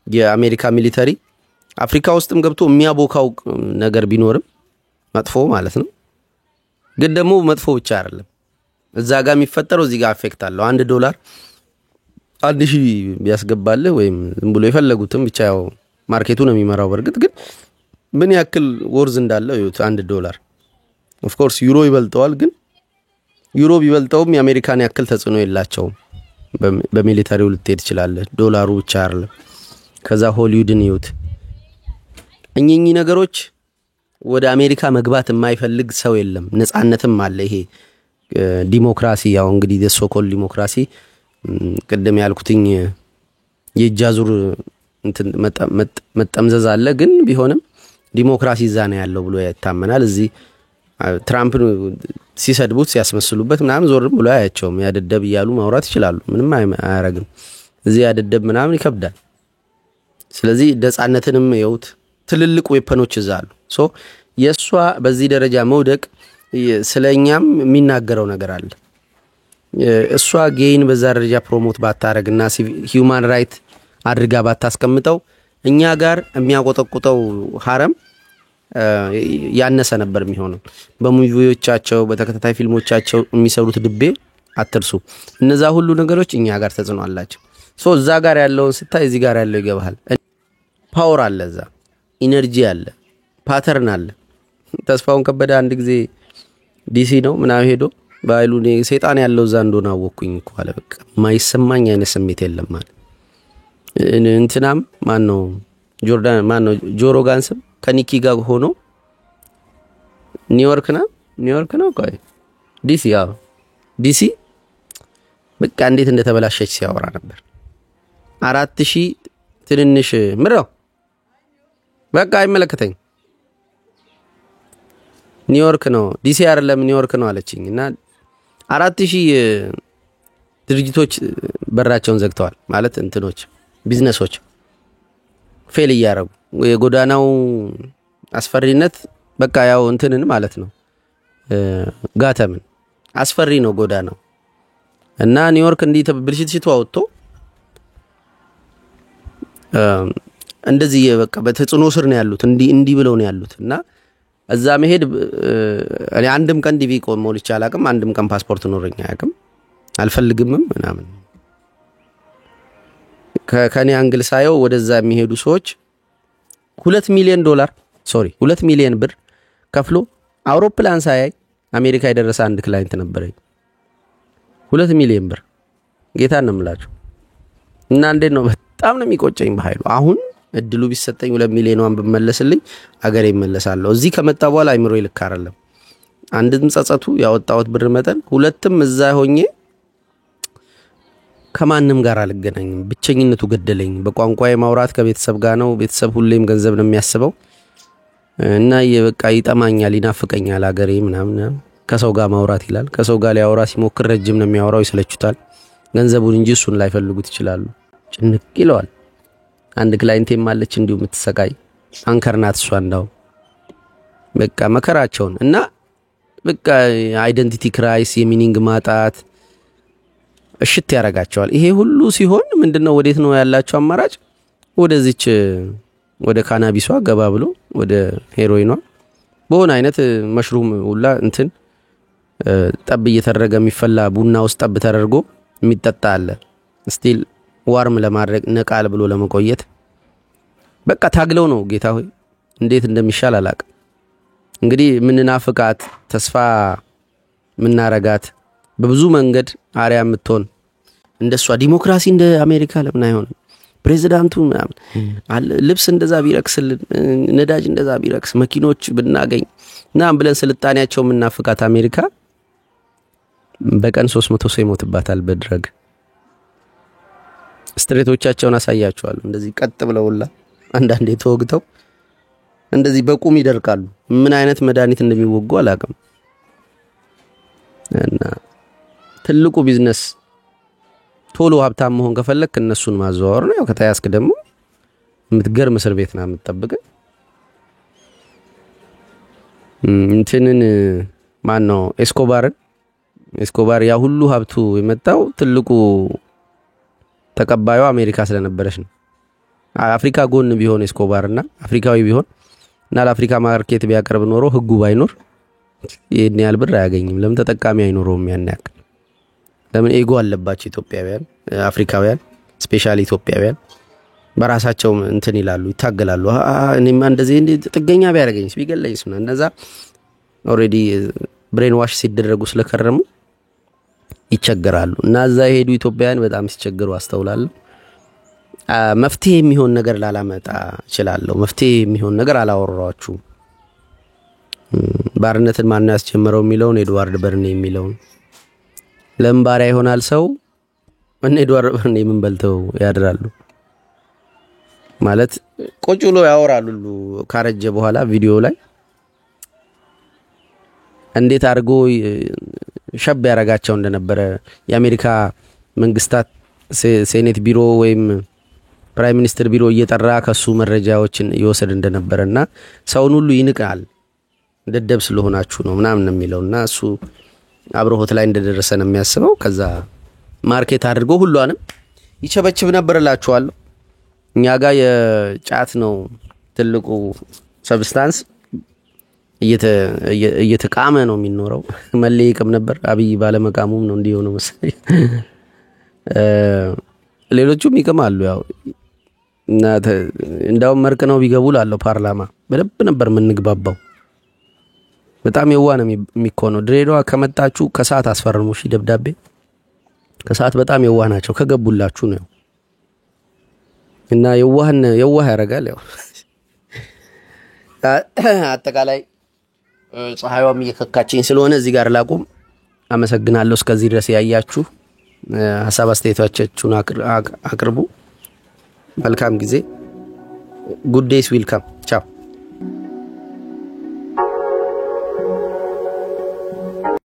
የአሜሪካ ሚሊተሪ አፍሪካ ውስጥም ገብቶ የሚያቦካው ነገር ቢኖርም መጥፎ ማለት ነው። ግን ደግሞ መጥፎ ብቻ አይደለም። እዛ ጋር የሚፈጠረው እዚህ ጋር አፌክት አለው። $1 1000 ቢያስገባልህ ወይም ዝም ብሎ የፈለጉትም ብቻ ያው ማርኬቱ ነው የሚመራው። በርግጥ ግን ምን ያክል ወርዝ እንዳለው ይሁት $1 ኦፍ ኮርስ ዩሮ ይበልጠዋል። ግን ዩሮ ቢበልጠውም የአሜሪካን ያክል ተጽዕኖ የላቸውም። በሚሊተሪው ልትሄድ ይችላል። ዶላሩ ብቻ አይደለም። ከዛ ሆሊውድን ይሁት እኚህ ነገሮች ወደ አሜሪካ መግባት የማይፈልግ ሰው የለም። ነፃነትም አለ። ይሄ ዲሞክራሲ ያው እንግዲህ የሶኮል ዲሞክራሲ ቀደም ያልኩትኝ የጃዙር እንትን መጠምዘዝ አለ። ግን ቢሆንም ዲሞክራሲ እዛ ነው ያለው ብሎ ያታመናል። እዚህ ትራምፕን ሲሰድቡት ሲያስመስሉበት ምናምን ዞርም ብሎ አያቸውም። ያደደብ ይያሉ ማውራት ይችላሉ። ምንም አያረግም። እዚህ ያደደብ ምናምን ይከብዳል። ስለዚህ ነፃነትንም ይውት ትልልቅ ዌፐኖች ይዛሉ። ሶ የሷ በዚህ ደረጃ መውደቅ ስለኛም የሚናገረው ነገር አለ። እሷ ጌይን በዛ ደረጃ ፕሮሞት ባታረግና ሂዩማን ራይት አድርጋ ባታስቀምጠው እኛ ጋር የሚያቆጠቁጠው ሐረም ያነሰ ነበር የሚሆነው። በሙቪዎቻቸው በተከታታይ ፊልሞቻቸው የሚሰሩት ድቤ አትርሱ። እነዛ ሁሉ ነገሮች እኛ ጋር ተጽዕኖ አላቸው። ሶ እዛ ጋር ያለውን ስታይ እዚህ ጋር ያለው ይገባሃል። ፓወር አለ፣ እዛ ኢነርጂ አለ፣ ፓተርን አለ። ተስፋውን ከበደ አንድ ጊዜ ዲሲ ነው ምናምን ሄዶ ባይሉ ሰይጣን ያለው እዛ እንደሆነ አወኩኝ እኮ አለ። በቃ ማይሰማኝ አይነት ስሜት የለም ማለት እንትናም ማን ነው ጆርዳን ማን ነው ጆሮ ጋንስም ከኒኪ ጋር ሆኖ ኒውዮርክ ነው ቆይ ዲሲ በቃ እንዴት እንደተበላሸች ሲያወራ ነበር። 4000 ትንንሽ ምረው በቃ አይመለከተኝ ኒውዮርክ ነው ዲሲ አይደለም ኒውዮርክ ነው አለችኝ። እና 4000 ድርጅቶች በራቸውን ዘግተዋል ማለት እንትኖች ቢዝነሶች ፌል እያረጉ የጎዳናው አስፈሪነት በቃ ያው እንትንን ማለት ነው ጋተምን አስፈሪ ነው ጎዳናው። እና ኒውዮርክ እንዲህ ብልሽት አውጥቶ እንደዚህ በቃ በተጽዕኖ ስር ነው ያሉት እንዲህ ብለው ነው ያሉት። እና እዛ መሄድ እኔ አንድም ቀን ዲቪ ቆመው ልቻል አቅም አንድም ቀን ፓስፖርት ኖርኛ አቅም አልፈልግምም ምናምን ከኔ አንግል ሳየው ወደዛ የሚሄዱ ሰዎች $2 ሚሊዮን ብር ከፍሎ አውሮፕላን ሳያይ አሜሪካ የደረሰ አንድ ክላይንት ነበረኝ። 2 ሚሊዮን ብር ጌታን ነው የምላችሁ። እና እንዴት ነው በጣም ነው የሚቆጨኝ በኃይሉ። አሁን እድሉ ቢሰጠኝ 2 ሚሊዮን ብመለስልኝ አገሬ ይመለሳለሁ። እዚህ ከመጣ በኋላ አይምሮ ይልክ አይደለም። አንድም ጸጸቱ ያወጣውት ብር መጠን፣ ሁለትም እዛ ሆኜ ከማንም ጋር አልገናኝም። ብቸኝነቱ ገደለኝ። በቋንቋዬ ማውራት ከቤተሰብ ጋር ነው። ቤተሰብ ሁሌም ገንዘብ ነው የሚያስበው። እና የበቃ ይጠማኛል፣ ይናፍቀኛል አገሬ ምናምን። ከሰው ጋር ማውራት ይላል። ከሰው ጋር ሊያወራ ሲሞክር ረጅም ነው የሚያወራው፣ ይሰለቹታል። ገንዘቡን እንጂ እሱን ላይፈልጉት ይችላሉ። ጭንቅ ይለዋል። አንድ ክላይንቴም አለች እንዲሁ የምትሰቃይ አንከር ናት እሷ። እንዳው በቃ መከራቸውን እና በቃ አይደንቲቲ ክራይስ የሚኒንግ ማጣት እሽት ያረጋቸዋል። ይሄ ሁሉ ሲሆን ምንድነው ወዴት ነው ያላቸው አማራጭ? ወደዚች ወደ ካናቢሷ ገባ ብሎ ወደ ሄሮይኗ በሆነ አይነት መሽሩም ሁላ እንትን ጠብ እየተደረገ የሚፈላ ቡና ውስጥ ጠብ ተደርጎ የሚጠጣ አለ ስቲል ዋርም ለማድረግ ነቃል ብሎ ለመቆየት በቃ ታግለው ነው። ጌታ ሆይ እንዴት እንደሚሻል አላውቅም። እንግዲህ ምንናፍቃት ተስፋ ምናረጋት በብዙ መንገድ አሪያ የምትሆን እንደሷ ዲሞክራሲ እንደ አሜሪካ ለምን አይሆንም? ፕሬዝዳንቱ ምናምን ልብስ እንደዛ ቢረክስልን ነዳጅ እንደዛ ቢረክስ መኪኖች ብናገኝ ምናምን ብለን ስልጣኔያቸው ምናፍቃት አሜሪካ በቀን 300 ሰው ይሞትባታል በድረግ። ስትሬቶቻቸውን አሳያቸዋለሁ እንደዚህ ቀጥ ብለውላ አንዳንዴ ተወግተው እንደዚህ በቁም ይደርቃሉ። ምን አይነት መድኃኒት እንደሚወጉ አላውቅም። እና ትልቁ ቢዝነስ ቶሎ ሀብታም መሆን ከፈለክ እነሱን ማዘዋወር ነው። ያው ከተያዝክ ደግሞ የምትገርም እስር ቤት ነው የምትጠብቅ። እንትንን ማን ነው ኤስኮባር ያ ሁሉ ሀብቱ የመጣው ትልቁ ተቀባዩ አሜሪካ ስለነበረች ነው። አፍሪካ ጎን ቢሆን ኤስኮባርና አፍሪካዊ ቢሆን እና ለአፍሪካ ማርኬት ቢያቀርብ ኖሮ ህጉ ባይኖር ይሄን ያህል ብር አያገኝም። ለምን ተጠቃሚ አይኖርም? ያን ያክል ለምን ኤጎ አለባቸው ኢትዮጵያውያን፣ አፍሪካውያን ስፔሻሊ ኢትዮጵያውያን በራሳቸው እንትን ይላሉ፣ ይታገላሉ። እኔማ እንደዚህ ጥገኛ ቢያደርገኝስ ቢገለኝስ ነው። እነዛ ኦሬዲ ብሬን ዋሽ ሲደረጉ ስለከረሙ ይቸገራሉ። እና እዛ የሄዱ ኢትዮጵያውያን በጣም ሲቸገሩ አስተውላለሁ። መፍትሄ የሚሆን ነገር ላላመጣ እችላለሁ። መፍትሄ የሚሆን ነገር አላወራችሁ። ባርነትን ማን ያስጀመረው የሚለውን ኤድዋርድ በርኔ የሚለውን ለምባሪያ ይሆናል ሰው እነ ኤድዋርድ በርኔ ምን በልተው ያድራሉ ማለት ቁጭ ብሎ ያወራሉ። ካረጀ በኋላ ቪዲዮ ላይ እንዴት አድርጎ ሸብ ያረጋቸው እንደነበረ የአሜሪካ መንግስታት ሴኔት ቢሮ ወይም ፕራይም ሚኒስተር ቢሮ እየጠራ ከሱ መረጃዎችን ይወሰድ እንደነበረና ሰውን ሁሉ ይንቃል ደደብ ስለሆናችሁ ነው ምናምን የሚለውና እሱ አብሮሆት ላይ እንደደረሰ ነው የሚያስበው። ከዛ ማርኬት አድርጎ ሁሉንም ይቸበችብ ነበርላችኋለሁ። እኛ ጋር የጫት ነው ትልቁ ሰብስታንስ እየተቃመ ነው የሚኖረው። መለየቅም ነበር አብይ ባለመቃሙም ነው እንዲሆነ መሰለኝ። ሌሎቹም ይቀማሉ ያው እና እንዳው መርቅ ነው ቢገቡ ላለው ፓርላማ በደንብ ነበር ምንግባባው። በጣም የዋህ ነው የሚኮነው። ድሬዳዋ ከመጣችሁ ከሰዓት አስፈርሙ እሺ። ደብዳቤ ከሰዓት በጣም የዋህ ናቸው ከገቡላችሁ ነው። እና የዋህ ያረጋል ያው አጠቃላይ ፀሐይዋም እየከካችኝ ስለሆነ እዚህ ጋር ላቁም። አመሰግናለሁ እስከዚህ ድረስ ያያችሁ። ሐሳብ አስተያየታችሁን አቅርቡ። መልካም ጊዜ። ጉድ ዴይስ ዊል ካም።